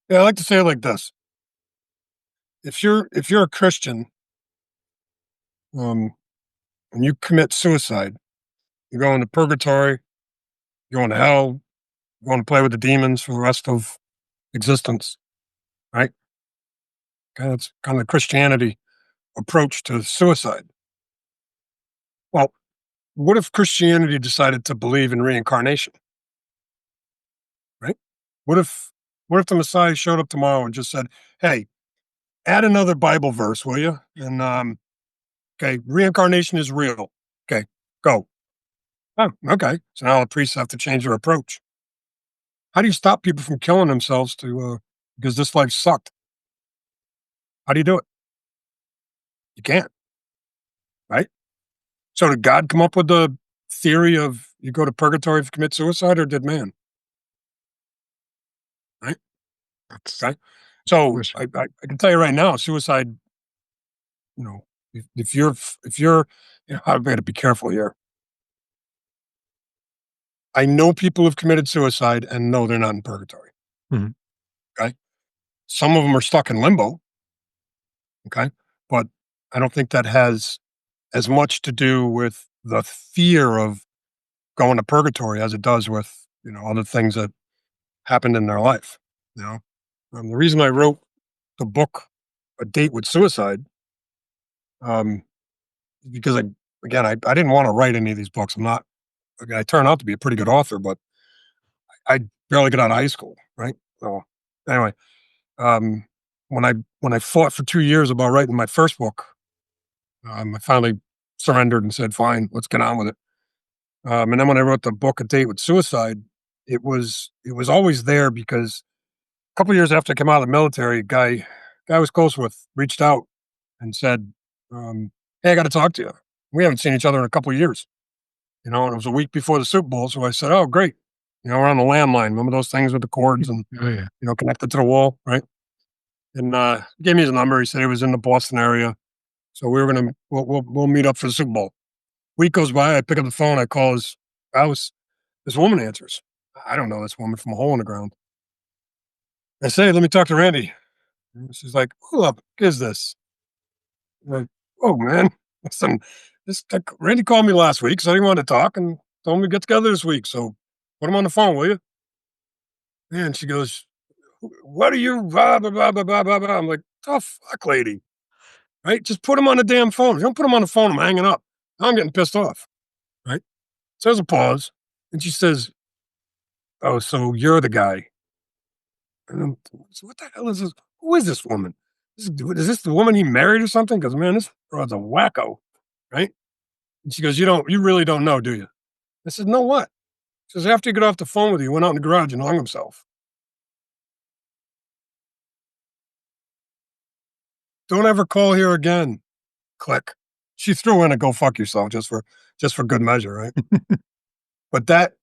Yeah, I like to say it like this: if you're a Christian, um, and you commit suicide, you're going to purgatory, you're going to hell, you're going to play with the demons for the rest of existence, right? That's kind of the Christianity approach to suicide. Well, what if Christianity decided to believe in reincarnation, right? What if what if the Messiah showed up tomorrow and just said, "Hey, add another Bible verse, will you?" And okay, reincarnation is real. Okay, go. Oh, okay. So now the priests have to change their approach. How do you stop people from killing themselves because this life sucked? How do you do it? You can't, right? So did God come up with the theory of you go to purgatory if you commit suicide, or did man? Right?
That's
Okay. So
wish.
I can tell you right now, suicide. You know, if you're, I've got to be careful here. I know people who've committed suicide and no, they're not in purgatory.
Mhm.
Okay. Some of them are stuck in limbo. Okay. But I don't think that has as much to do with the fear of going to purgatory as it does with, other things that happened in their life. You know, the reason I wrote the book, A Date with Suicide, um, is because I didn't want to write any of these books. I'm not, okay, I turned out to be a pretty good author, but I barely got out of high school. Right. So anyway, um, when I fought for 2 years about writing my first book, I finally surrendered and said, fine, let's get on with it. And then when I wrote the book, A Date with Suicide, it was always there because a couple years after I came out of the military, a guy I was close with reached out and said, "Hey, I got to talk to you. We haven't seen each other in a couple of years." And it was a week before the Super Bowl, so I said, "Oh, great." We're on the landline. Remember those things with the cords and
Oh, yeah.
connected to the wall, right? And he gave me his number. He said he was in the Boston area. So we were gonna we'll meet up for the Super Bowl. Week goes by, I pick up the phone, I call his house. This woman answers. I don't know this woman from a hole in the ground. I say, "Let me talk to Randy." And she's like, "Who the fuck is this?" I'm like, "Oh man, listen, this Randy called me last week, so he wanted to talk and told me to get together this week. So put him on the phone, will you?" And she goes, "What are you blah blah blah blah blah blah blah?" I'm like, "The fuck, lady, right? Just put him on the damn phone. If you don't put him on the phone, I'm hanging up. I'm getting pissed off, right?" So there's a pause, and she says, "Oh, so you're the guy?" And so what the hell is this? Who is this woman? Is this the woman he married or something? Because man, this broad's a wacko, right? And she goes, you really don't know, do you?" I said, "No, what?" She says, "After he got off the phone with you, he went out in the garage and hung himself. Don't ever call here again." Click. She threw in a "go fuck yourself" just for good measure, right? But that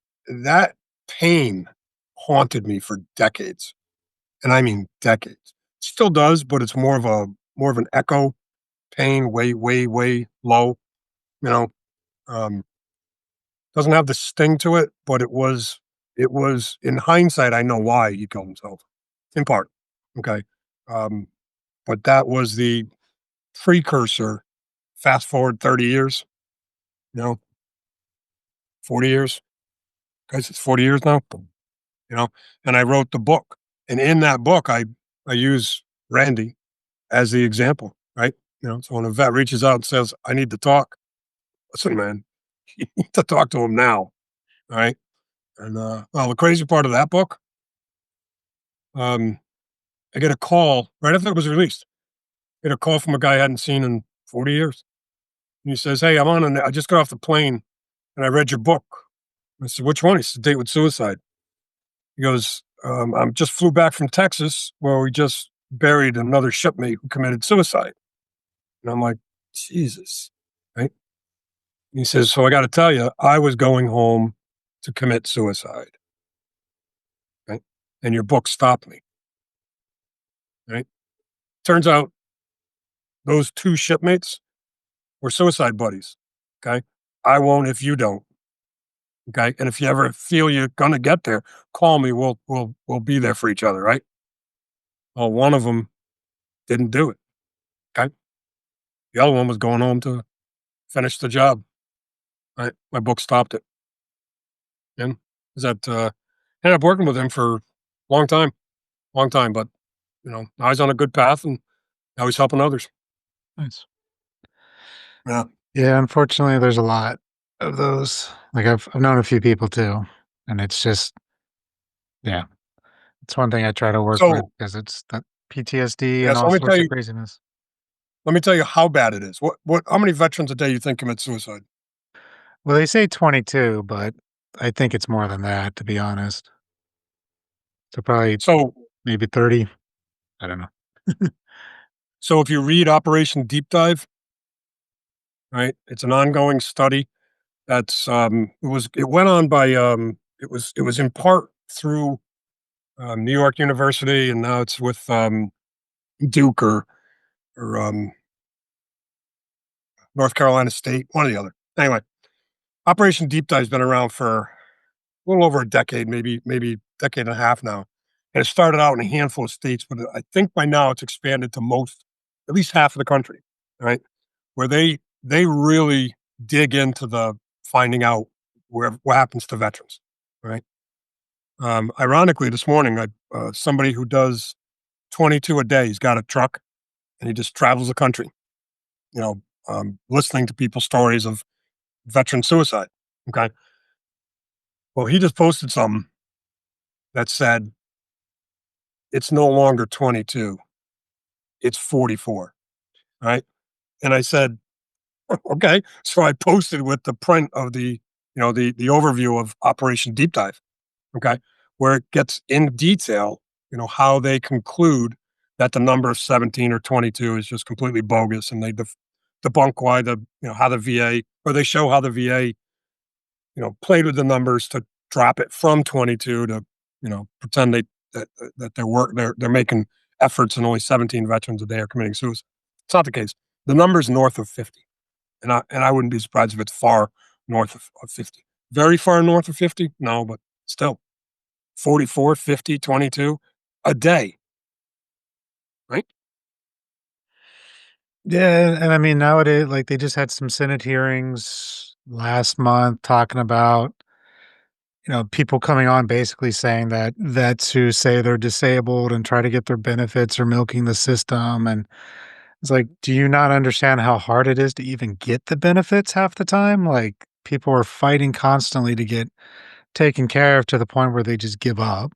pain haunted me for decades, and I mean decades. Still does, but it's more of an echo pain, way, way, way low. You know, um, doesn't have the sting to it, but it was in hindsight, I know why he killed himself, in part. Okay. Um, but that was the precursor. Fast forward 30 years, you know, 40 years. Guys, it's 40 years now, you know, and I wrote the book. And in that book, I use Randy as the example, right? So when a vet reaches out and says, "I need to talk," listen, man, you need to talk to him now. All right. And well, the crazy part of that book, um, I get a call right after it was released. I get a call from a guy I hadn't seen in 40 years. And he says, "Hey, I just got off the plane and I read your book." I said, "Which one?" He said, "Date with Suicide." He goes, "I just flew back from Texas where we just buried another shipmate who committed suicide." And I'm like, Jesus. Right. And he says, "So I got to tell you, I was going home to commit suicide. Right. And your book stopped me." Right. Turns out those two shipmates were suicide buddies. Okay. I won't if you don't. Okay. And if you ever feel you're gonna get there, call me. We'll be there for each other, right? Well, one of them didn't do it. Okay. The other one was going home to finish the job. Right. My book stopped it. And is that ended up working with him for a long time, but now he's on a good path and now he's helping others.
Nice.
Yeah.
Yeah, unfortunately, there's a lot of those. Like, I've known a few people too, and it's just yeah, it's one thing I try to work with
So
because it's that PTSD
yeah,
and
so
all sorts of craziness.
let me tell you how bad it is. What how many veterans a day you think commit suicide?
Well, they say 22, but I think it's more than that, to be honest. So probably
So
maybe 30. I don't know.
so if you read Operation Deep Dive, right, it's an ongoing study. That's it went on by it was in part through New York University, and now it's with Duke or North Carolina State, one or the other. Anyway, Operation Deep Dive's been around for a little over a decade, maybe decade and a half now, and it started out in a handful of states, but I think by now it's expanded to at least half of the country, right? Where they really dig into the finding out what happens to veterans, right? Ironically, this morning, somebody who does 22 a day, he's got a truck and he just travels the country, you know, listening to people's stories of veteran suicide. Okay. Well, he just posted something that said, "It's no longer 22, it's 44." Right. And I said, "Okay." So I posted with the print of the overview of Operation Deep Dive. Okay. Where it gets in detail, how they conclude that the number of 17 or 22 is just completely bogus. And they debunk why how the VA, or they show how the VA, played with the numbers to drop it from 22 to, pretend that they're making efforts and only 17 veterans a day are committing suicide. It's not the case. The number's north of 50, and I wouldn't be surprised if it's far north of 50. Very far north of 50? No, but still 44, 50, 22 a day, right?
Yeah, and I mean, nowadays, like, they just had some Senate hearings last month talking about, people coming on basically saying that vets who say they're disabled and try to get their benefits are milking the system, and it's like, do you not understand how hard it is to even get the benefits half the time? Like, people are fighting constantly to get taken care of to the point where they just give up,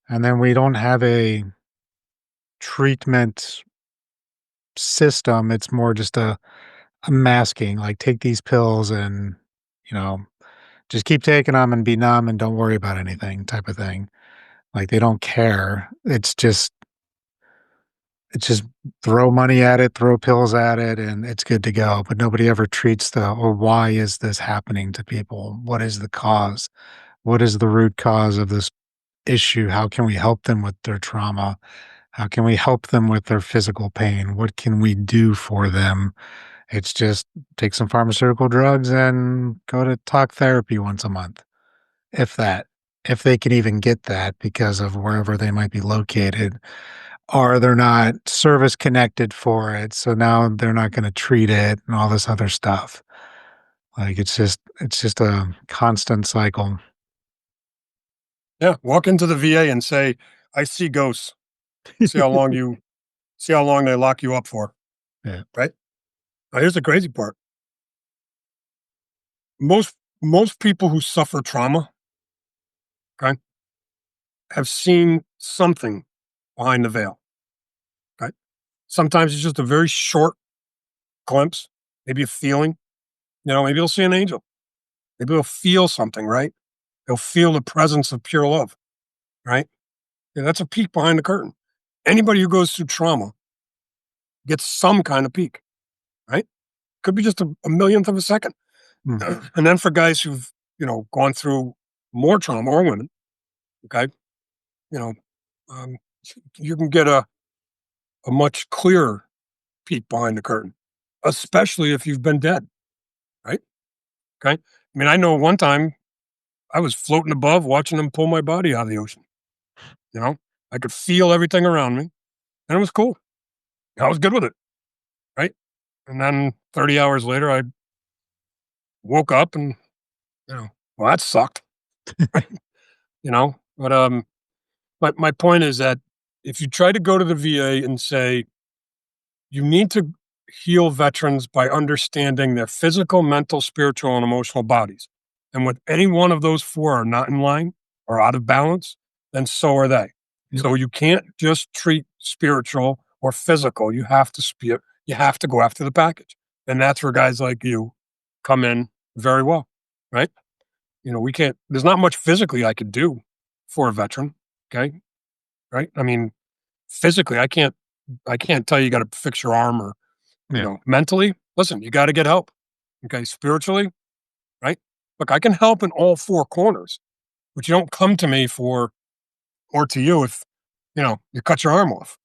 and then we don't have a treatment system. It's more just a masking, like, take these pills and, you know, just keep taking them and be numb and don't worry about anything type of thing. Like, they don't care. It's just throw money at it, throw pills at it, and it's good to go. But nobody ever treats or why is this happening to people? What is the cause? What is the root cause of this issue? How can we help them with their trauma? How can we help them with their physical pain? What can we do for them? It's just take some pharmaceutical drugs and go to talk therapy once a month, if that. If they can even get that because of wherever they might be located, or they're not service connected for it, so now they're not gonna treat it and all this other stuff. Like, it's just a constant cycle.
Yeah, walk into the VA and say, "I see ghosts." See how long you see how long they lock you up for,
Yeah.
right? Now, here's the crazy part. Most people who suffer trauma, okay, have seen something behind the veil, right? Sometimes it's just a very short glimpse, maybe a feeling, maybe you'll see an angel. Maybe they'll feel something, right? They'll feel the presence of pure love, right? Yeah, that's a peek behind the curtain. Anybody who goes through trauma gets some kind of peek, right? Could be just a millionth of a second.
Mm,
And then for guys who've, gone through more trauma or women, okay, you know, um, you can get a much clearer peek behind the curtain, especially if you've been dead, right? Okay. I mean, I know one time I was floating above watching them pull my body out of the ocean, you know, I could feel everything around me and it was cool. I was good with it, right? And then 30 hours later, I woke up and, well, that sucked, right? But my point is that if you try to go to the VA and say, you need to heal veterans by understanding their physical, mental, spiritual, and emotional bodies. And when any one of those four are not in line or out of balance, then so are they.
yep,
So you can't just treat spiritual or physical. You have to go after the package. And that's where guys like you come in very well, right? We can't, there's not much physically I could do for a veteran. Okay. Right. I mean, physically, I can't tell you got to fix your arm or,
yeah,
mentally. Listen, you got to get help. Okay. Spiritually, right? Look, I can help in all four corners, but you don't come to me or to you if, you cut your arm off,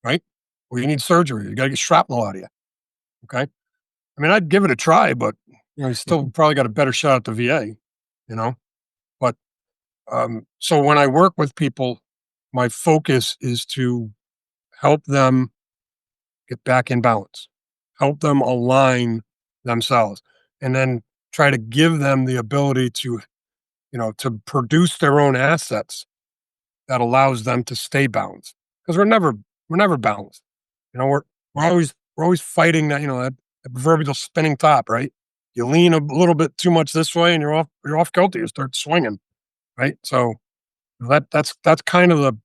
right? Or you need surgery. You got to get shrapnel out of you. Okay. I mean, I'd give it a try, but, you still probably got a better shot at the VA, you know? But, so when I work with people, my focus is to help them get back in balance, help them align themselves, and then try to give them the ability to produce their own assets that allows them to stay balanced. Because we're never balanced. We're always fighting that proverbial spinning top, right? You lean a little bit too much this way, and you're off kilter. You start swinging, right? So that's kind of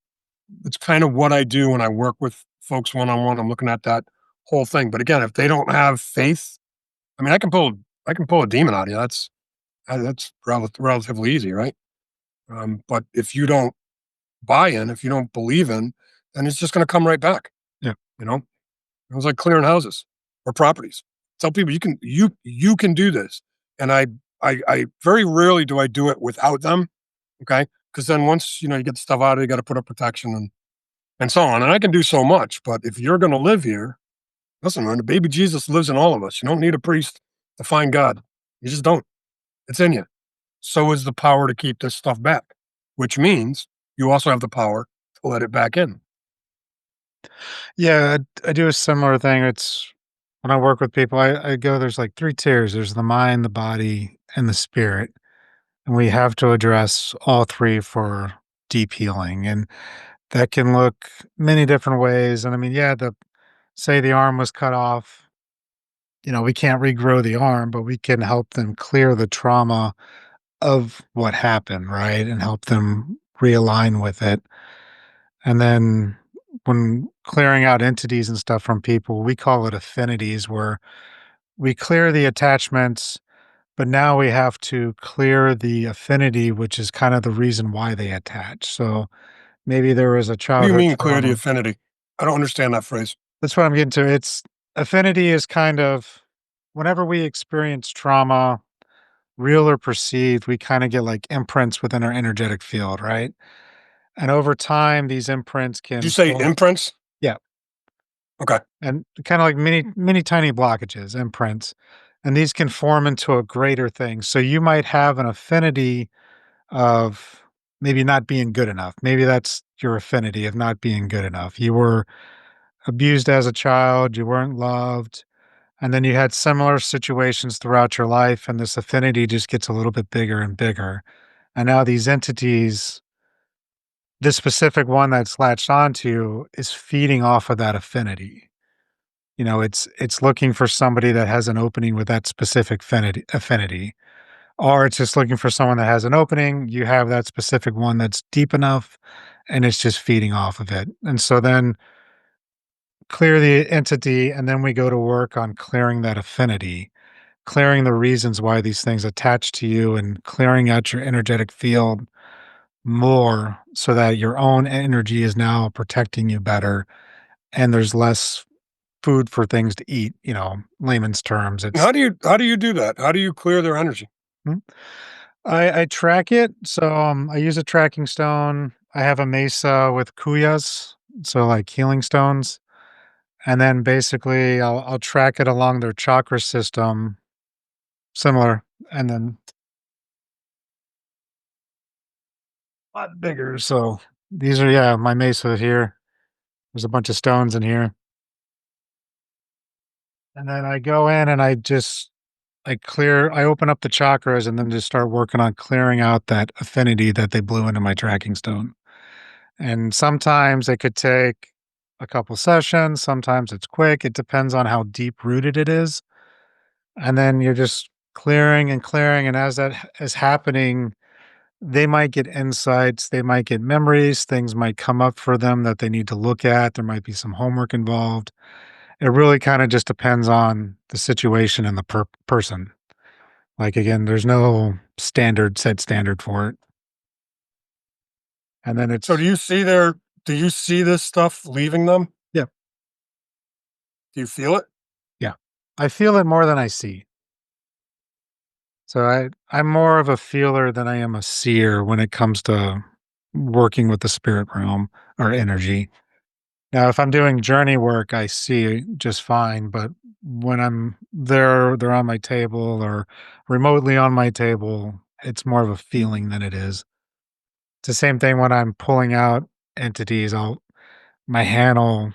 what I do when I work with folks one on one. I'm looking at that whole thing. But again, if they don't have faith, I mean, I can pull a demon out of you. That's relatively easy, right? But if you don't buy in, if you don't believe in, then it's just going to come right back.
yeah,
You know, it was like clearing houses or properties. Tell people you can do this, and I very rarely do I do it without them. Okay, because then once you get the stuff out of it, you got to put up protection and so on. And I can do so much, but if you're going to live here, Listen, man, the baby Jesus lives in all of us. You don't need a priest to find God. You just don't. It's in you. So is the power to keep this stuff back, which means you also have the power to let it back in.
Yeah, I do a similar thing. It's when I work with people, I go, there's like three tiers. There's the mind, the body, and the spirit. And we have to address all three for deep healing. And that can look many different ways. And I mean, yeah, the say the arm was cut off, we can't regrow the arm, but we can help them clear the trauma of what happened, right? And help them realign with it. And then when clearing out entities and stuff from people, we call it affinities, where we clear the attachments, but now we have to clear the affinity, which is kind of the reason why they attach. So maybe there was a
What do you
childhood
mean clear the
trauma.
affinity? I don't understand that phrase.
That's what I'm getting to. It's affinity is kind of whenever we experience trauma, real or perceived, we kind of get like imprints within our energetic field, right? And over time, these imprints
Did you
can
say
form.
imprints?
Yeah.
Okay.
And kinda like mini tiny blockages, imprints, and these can form into a greater thing. So you might have an affinity of maybe not being good enough. Maybe that's your affinity of not being good enough. You were abused as a child, you weren't loved, and then you had similar situations throughout your life, and this affinity just gets a little bit bigger and bigger. And now these entities, this specific one that's latched onto is feeding off of that affinity. It's looking for somebody that has an opening with that specific affinity, or it's just looking for someone that has an opening. You have that specific one that's deep enough, and it's just feeding off of it. And so then clear the entity, and then we go to work on clearing that affinity, clearing the reasons why these things attach to you, and clearing out your energetic field more so that your own energy is now protecting you better, and there's less food for things to eat, layman's terms.
And
It's
how do you do that? How do you clear their energy?
Mhm. I track it. So I use a tracking stone. I have a mesa with kuyas, so like healing stones. And then basically I'll track it along their chakra system, similar, and then a lot bigger. So these are my mesa here. There's a bunch of stones in here. And then I go in and I open up the chakras and then just start working on clearing out that affinity that they blew into my tracking stone. And sometimes it could take a couple sessions, sometimes it's quick. It depends on how deep rooted it is. And then you're just clearing and clearing. And as that is happening, they might get insights, they might get memories, things might come up for them that they need to look at. There might be some homework involved. It really kind of just depends on the situation and the person. Like again, there's no set standard for it. And then
So
it's,
do you see this stuff leaving them?
yeah,
Do you feel it?
yeah. I feel it more than I see. So I'm more of a feeler than I am a seer when it comes to working with the spirit realm or energy. Now, if I'm doing journey work, I see just fine, but when I'm there, they're on my table or remotely on my table, it's more of a feeling than it is. It's the same thing when I'm pulling out entities, my hand will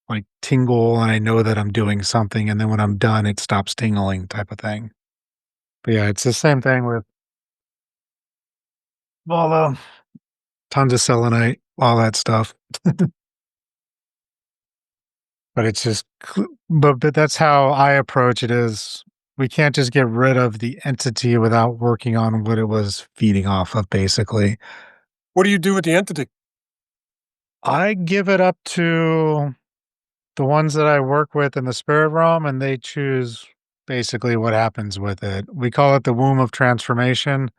like tingle and I know that I'm doing something, and then when I'm done, it stops tingling type of thing. But yeah, it's the same thing with all the tons of selenite, all that stuff. But it's just but that's how I approach it is we can't just get rid of the entity without working on what it was feeding off of, basically.
What do you do with the entity?
I give it up to the ones that I work with in the spirit realm, and they choose basically what happens with it. We call it the womb of transformation.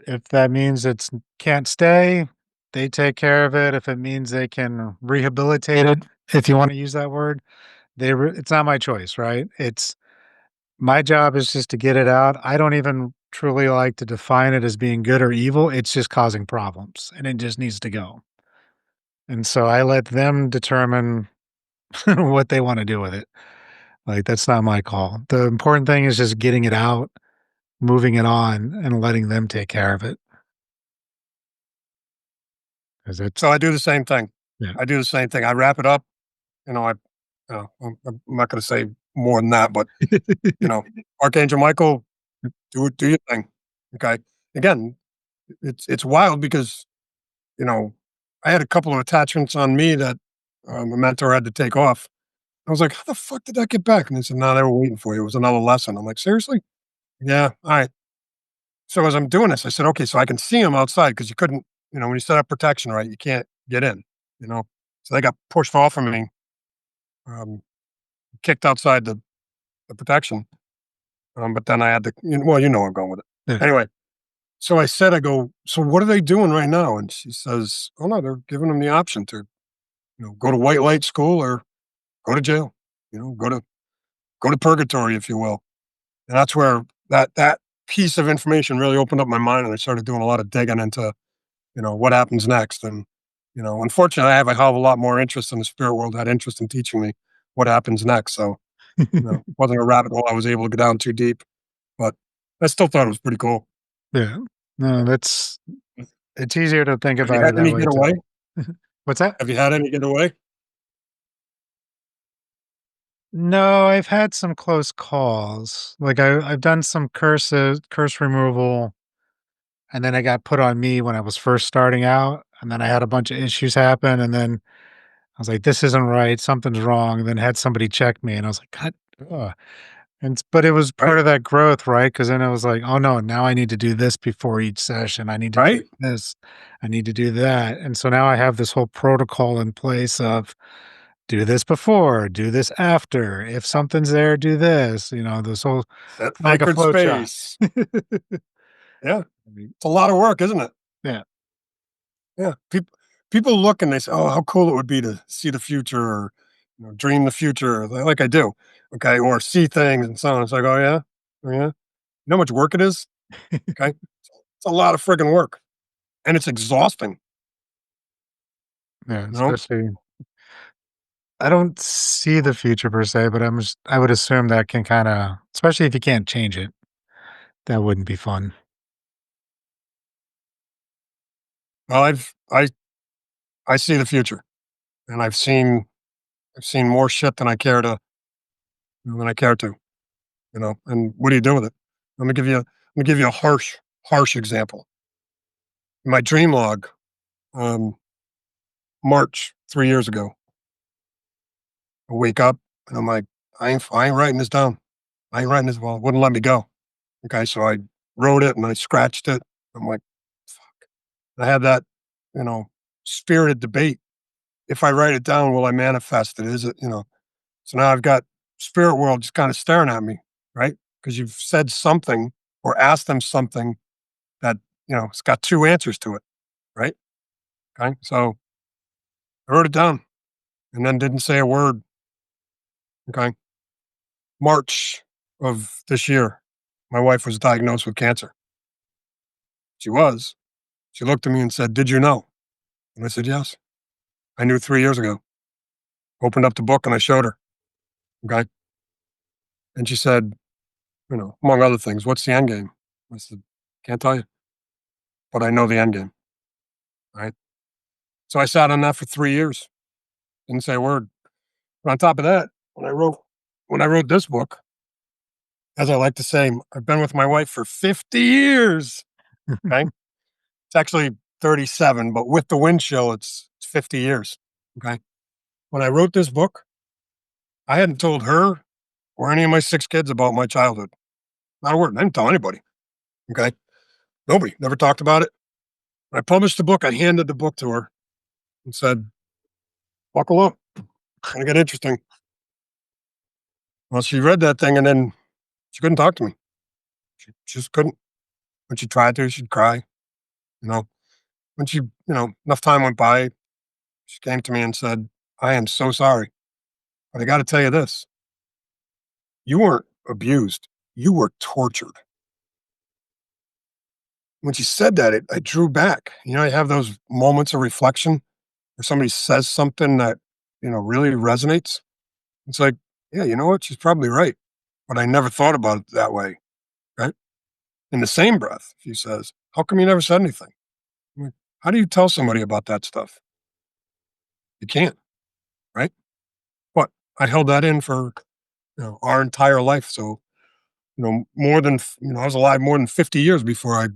If that means it's can't stay, they take care of it. If it means they can rehabilitate it, if you want to use that word, it's not my choice, right? It's my job is just to get it out. I don't even truly like to define it as being good or evil. It's just causing problems and it just needs to go. And so I let them determine what they wanna do with it. Like, that's not my call. The important thing is just getting it out, moving it on, and letting them take care of it. 'Cause it's
So I do the same thing.
yeah.
I do the same thing. I wrap it up. I'm not going to say more than that, but you know, Archangel Michael, do your thing. Okay. Again, it's wild because you know I had a couple of attachments on me that a mentor had to take off. I was like, how the fuck did that get back? And they said, no, they were waiting for you. It was another lesson. I'm like, seriously? Yeah. All right. So as I'm doing this, I said, okay, so I can see them outside because you couldn't, when you set up protection, right, you can't get in, you know. So they got pushed off of me, um, kicked outside the protection. But then I had to, well, where I'm going with it.
Yeah.
Anyway, so I go, so what are they doing right now? And she says, oh no, they're giving them the option to, go to white light school or go to jail, go to purgatory, if you will. And that's where that piece of information really opened up my mind, and I started doing a lot of digging into what happens next. And, unfortunately, I have a hell of a lot more interest in the spirit world, had interest in teaching me what happens next. So, it wasn't a rabbit hole I was able to go down too deep, but I still thought it was pretty cool.
Yeah. No,
Yeah.
that's it's easier to think
Have you
about it
had
that
any
way
get away?
too. What's that?
Have you had any get away?
No, I've had some close calls. Like I've done some curse removal, and then it got put on me when I was first starting out, and then I had a bunch of issues happen, and then I was like, "This isn't right. Something's wrong." And then had somebody check me, and I was like, "God." Ugh." But it was
Right?
part of that growth, right? Because then it was like, "Oh no, now I need to do this before each session. I need to do
Right?
this. I need to do that." And so now I have this whole protocol in place of do this before, do this after. If something's there, do this. This whole
Set
like a
sacred
flow chart.
space. Yeah.
I mean,
It's a lot of work, isn't it?
yeah.
Yeah. People look and they say, "Oh, how cool it would be to see the future or, dream the future," like I do, okay, or see things and so on. It's like, "Oh, yeah? Oh, yeah? You know how much work it is?" Okay? It's a lot of friggin' work, and it's exhausting,
Yeah,
you know?
especially I don't see the future per se, but I would assume that can kinda especially if you can't change it, that wouldn't be fun.
Well, I see the future, and I've seen more shit than I care to, and what do you do with it? Let me give you a harsh example. In my dream log, um, March 3 years ago, I wake up and I'm like, I ain't writing this down. I ain't writing this. Well, it wouldn't let me go. Okay, so I wrote it and I scratched it. I'm like, I had that, you know, spirited debate. If I write it down, will I manifest it? Is it? So now I've got spirit world just kind of staring at me, right? Because you've said something or asked them something that, it's got two answers to it, right? Okay. So I wrote it down and then didn't say a word. Okay. March of this year, my wife was diagnosed with cancer. She was. She looked at me and said, "Did you know?" And I said, "Yes. I knew 3 years ago." Opened up the book and I showed her. Okay. And she said, among other things, "What's the end game?" I said, "Can't tell you, but I know the end game." Right. So I sat on that for 3 years, didn't say a word. But on top of that, when I wrote this book, as I like to say, I've been with my wife for 50 years. Okay. It's actually 37, but with the wind chill, it's 50 years. Okay. When I wrote this book, I hadn't told her or any of my 6 kids about my childhood. Not a word. I didn't tell anybody. Okay. Nobody. Never talked about it. When I published the book, I handed the book to her and said, "Buckle up. It's going to get interesting." Well, she read that thing and then she couldn't talk to me. She just couldn't. When she tried to, she'd cry. You know, when enough time went by, she came to me and said, "I am so sorry, but I got to tell you this. You weren't abused. You were tortured." When she said that, I drew back. I have those moments of reflection where somebody says something that, really resonates, it's like, yeah, you know what? She's probably right, but I never thought about it that way, right? In the same breath, she says, "How come you never said anything?" I'm like, how do you tell somebody about that stuff? You can't, right? But I held that in for our entire life. So more than I was alive more than 50 years before I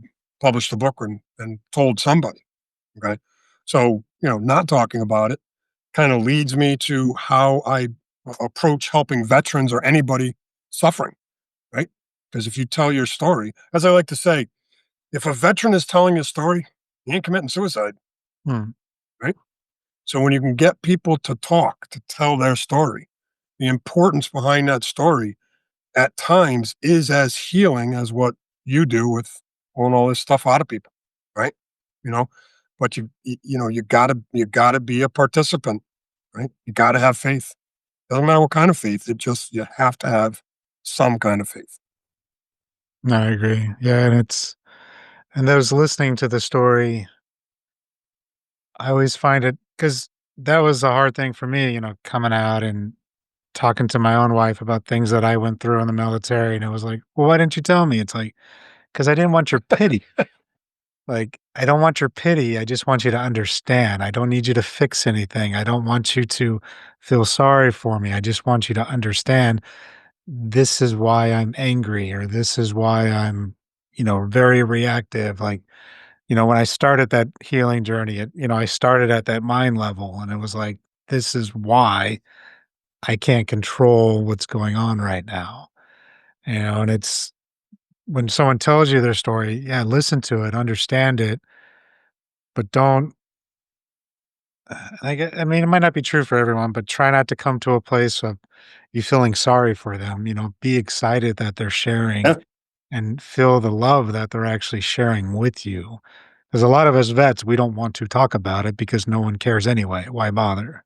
published a book and told somebody. Okay, so not talking about it kind of leads me to how I approach helping veterans or anybody suffering, right? Because if you tell your story, as I like to say, if a veteran is telling his story, he ain't committing suicide,
Mm.
right? So when you can get people to talk, to tell their story, the importance behind that story at times is as healing as what you do with pulling all this stuff out of people, right? You know, but you gotta be a participant, right? You gotta have faith. Doesn't matter what kind of faith. You have to have some kind of faith.
No, I agree. Yeah, and I was listening to the story. I always find it because that was a hard thing for me, coming out and talking to my own wife about things that I went through in the military, and it was like, "Well, why didn't you tell me?" It's like, "'Cause I didn't want your pity." Like, I don't want your pity, I just want you to understand. I don't need you to fix anything. I don't want you to feel sorry for me. I just want you to understand this is why I'm angry or this is why I'm, very reactive. Like, when I started that healing journey, I started at that mind level and it was like, this is why I can't control what's going on right now. And it's when someone tells you their story, yeah, listen to it, understand it, but don't I mean, it might not be true for everyone, but try not to come to a place of you feeling sorry for them, be excited that they're sharing
Yeah,
and feel the love that they're actually sharing with you. Because a lot of us vets, we don't want to talk about it because no one cares anyway. Why bother?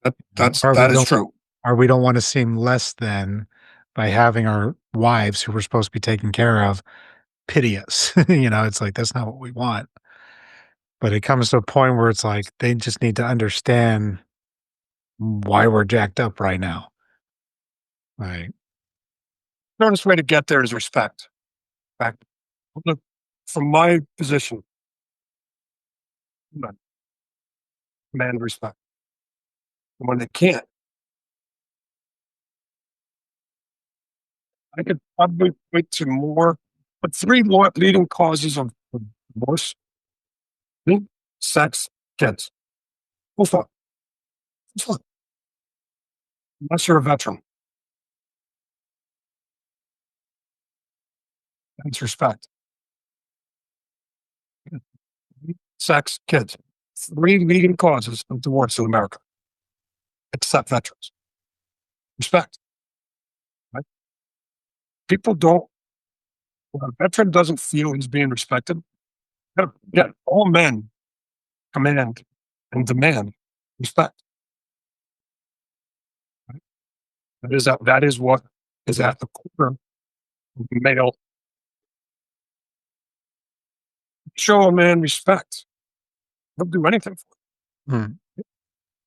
Or we
that is
don't
true.
or we don't want to seem less than by having our wives who we're supposed to be taking care of pity us. It's like that's not what we want. But it comes to a point where it's like they just need to understand why we're jacked up right now. Right.
The hardest way to get there is respect. Back look, from my position, I command respect. And when they can't, I could probably point to more, but three leading causes of divorce: sleep, sex, kids. Full stop. Full stop. Unless you're a veteran, that's respect. Sex, kids. Three leading causes of divorce in America, except veterans. Respect. Right? People don't. When a veteran doesn't feel he's being respected, yeah, all men command and demand respect. Right? That is what is at the core of male. Show a man respect. He'll do anything for
Mm,
you.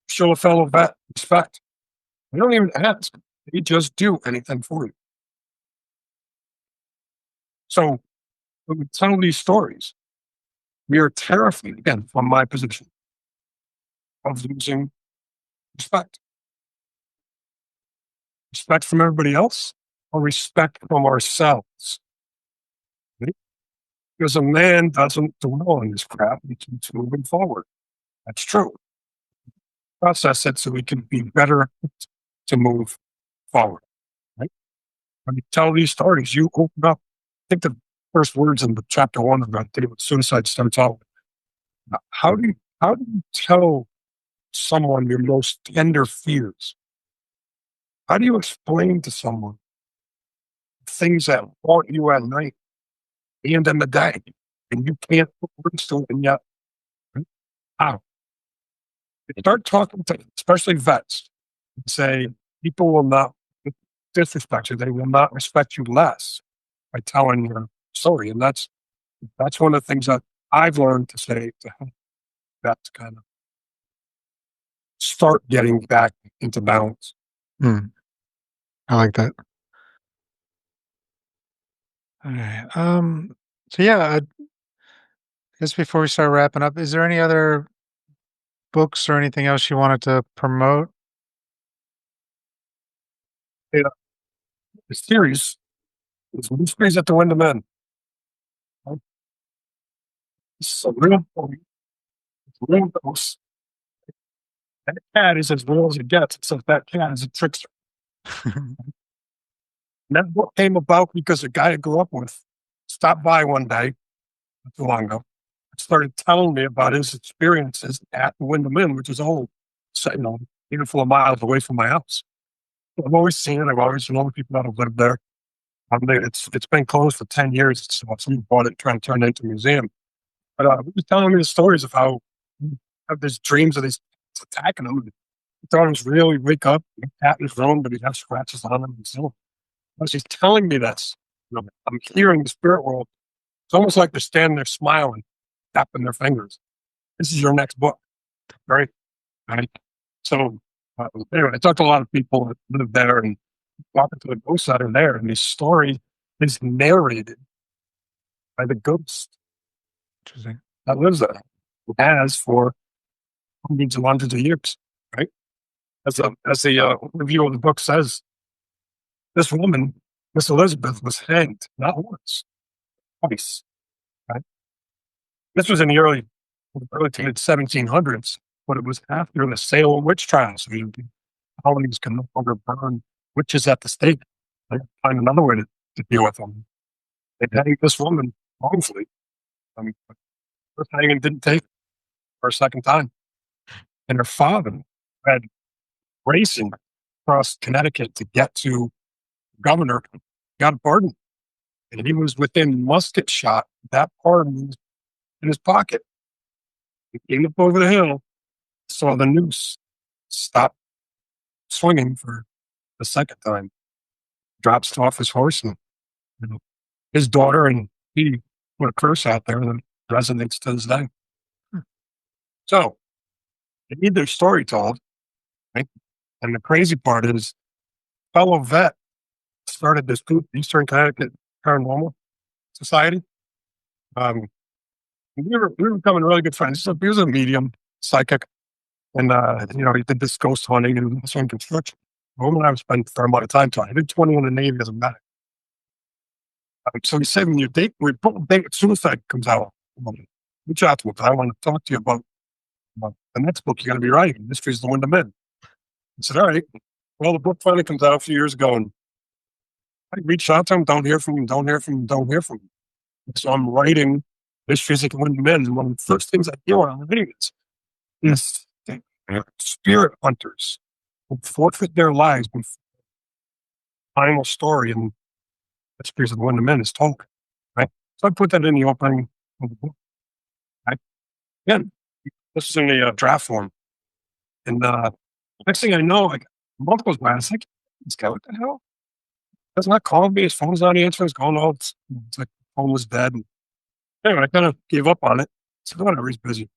Show a fellow vet respect. They don't even ask. They just do anything for you. So when we tell these stories, we are terrified, again, from my position, of losing respect. Respect from everybody else or respect from ourselves. Right? Because a man doesn't dwell on his crap, he keeps moving forward. That's true. Process it so we can be better to move forward. Right? When you tell these stories, you open up. I think the first words in the chapter one of that David Suicide starts out. How do you tell someone your most tender fears? How do you explain to someone things that haunt you at night and in the day, and you can't put words to it, and yet how? You start talking to, especially vets, and say people will not disrespect you. They will not respect you less by telling your story, and that's one of the things that I've learned to say to help vets kind of start getting back into balance.
Mm, I like that. Alright, so yeah, I guess before we start wrapping up, is there any other books or anything else you wanted to promote?
You know, the series is Mysteries at the Wyndham Inn. Right? It's a real story. It's a real dose. That cat is as real as it gets, except that cat is a trickster. And that book came about because a guy I grew up with stopped by one day not too long ago and started telling me about his experiences at the Wyndham Inn, which is old, so, handful of miles away from my house. I've always seen it. I've always known people that have lived there. It's been closed for 10 years. So somebody bought it, trying to turn it into a museum. But he was telling me the stories of how he had these dreams of these cats attacking him. He thought it was real. He'd wake up, the cat in his room, but he'd have scratches on him. And so as he's telling me this, I'm hearing the spirit world. It's almost like they're standing there smiling, tapping their fingers. This is your next book, right? Right. So anyway, I talked to a lot of people that live there and talking to the ghosts that are there, and this story is narrated by the ghost
Interesting.
that lives there, who has for hundreds of years, right? As the review of the book says, this woman, Miss Elizabeth, was hanged not once, twice. Right? This was in the early to mid 1700s, but it was after the Salem witch trials. The colonies can no longer burn witches at the stake. They find another way to deal with them. They hanged this woman wrongfully. But first hanging didn't take for a second time. And her father had racing across Connecticut to get to governor, got a pardon. And he was within musket shot, that pardon in his pocket. He came up over the hill, saw the noose, stopped swinging for the second time, drops off his horse, and you know, his daughter and he put a curse out there that resonates to this day.
Hmm.
So they need their story told, right? And the crazy part is, fellow vet started this group, Eastern Connecticut Paranormal Society. Um, we were becoming really good friends. He was a medium, psychic, and he did this ghost hunting and also in construction. The woman and I spent a fair amount of time talking. I did 20 in the Navy as a medic. So he said, when we put a date with suicide comes out, reach out to him. I want to talk to you about the next book you're going to be writing, Mysteries of the Wyndham Inn. I said, all right. Well, the book finally comes out a few years ago, and I reached out to him, don't hear from him, don't hear from him, don't hear from him. So I'm writing Mysteries of the Wyndham Inn, and one of the first things I hear when I'm writing is spirit hunters who forfeit their lives before the final story in Mysteries of the Wyndham Inn is told. Right? So I put that in the opening of the book. Right? Again, this is in the draft form. And next thing I know, like a month goes by, I was like, this guy, what the hell? Doesn't not calling me. His phone's not answering. It's going, oh, it's like the phone was dead. And anyway, I kind of gave up on it. So whatever, he's busy.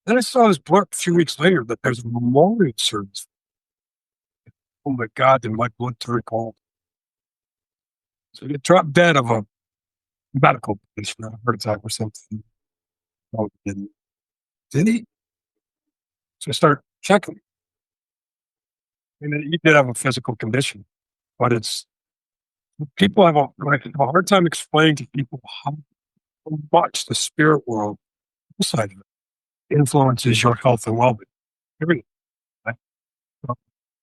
Then I saw this blurb a few weeks later that there's a memorial service. Oh my God, did my blood turn cold. So he dropped dead of a medical condition, a heart attack or something. No, he didn't. Did he? So I start checking. And he did have a physical condition, but it's people have a hard time explaining to people how much the spirit world side of it influences your health and well-being. Everything. Right? So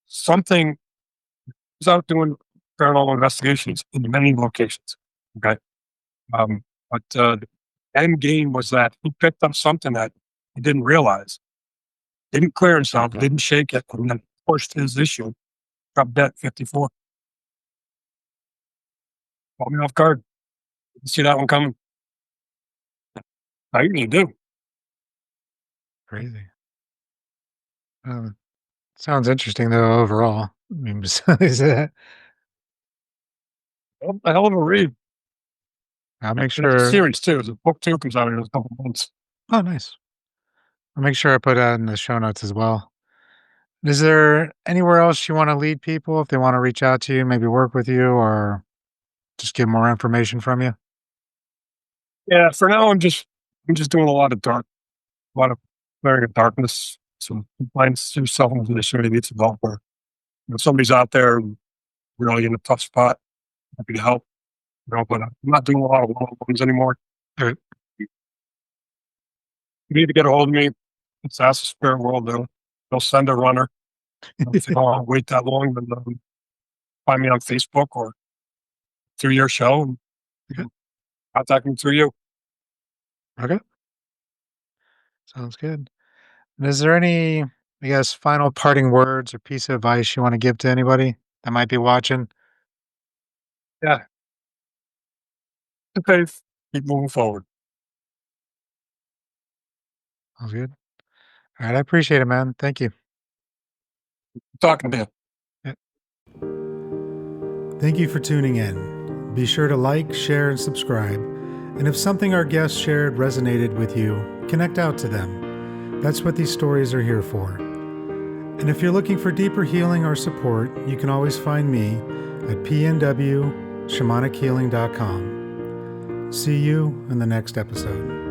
something is out doing paranormal investigations in many locations. Okay. But the end game was that he picked up something that he didn't realize, didn't clear himself, didn't shake it, and then pushed his issue, dropped dead at 54. Caught me off guard. Didn't see that one coming. I usually do.
Crazy. Sounds interesting though overall. I mean, besides that,
Well, a hell of a read.
I'll make
And it's a
sure.
series too. The book two comes out in a couple months.
Oh, nice. I'll make sure I put that in the show notes as well. Is there anywhere else you wanna lead people if they wanna reach out to you, maybe work with you, or just get more information from you?
Yeah, for now, I'm just doing a lot of clearing of darkness. Some finds yourself in a position where you need some help, or if somebody's out there really in a tough spot, happy to help. But I'm not doing a lot of one-on-ones anymore.
Right.
You need to get a hold of me. It's Ask the Spirit World. They'll send a runner. If they don't want to wait that long, then find me on Facebook or through your show and
Okay.
contact me through you.
Okay. Sounds good. And is there any, I guess, final parting words or piece of advice you wanna give to anybody that might be watching?
Yeah, okay. Keep moving forward.
Sounds good. Alright, I appreciate it, man. Thank you.
Talking to you.
Yeah. Thank you for tuning in. Be sure to like, share, and subscribe. And if something our guests shared resonated with you, connect out to them. That's what these stories are here for. And if you're looking for deeper healing or support, you can always find me at pnwshamanichealing.com. See you in the next episode.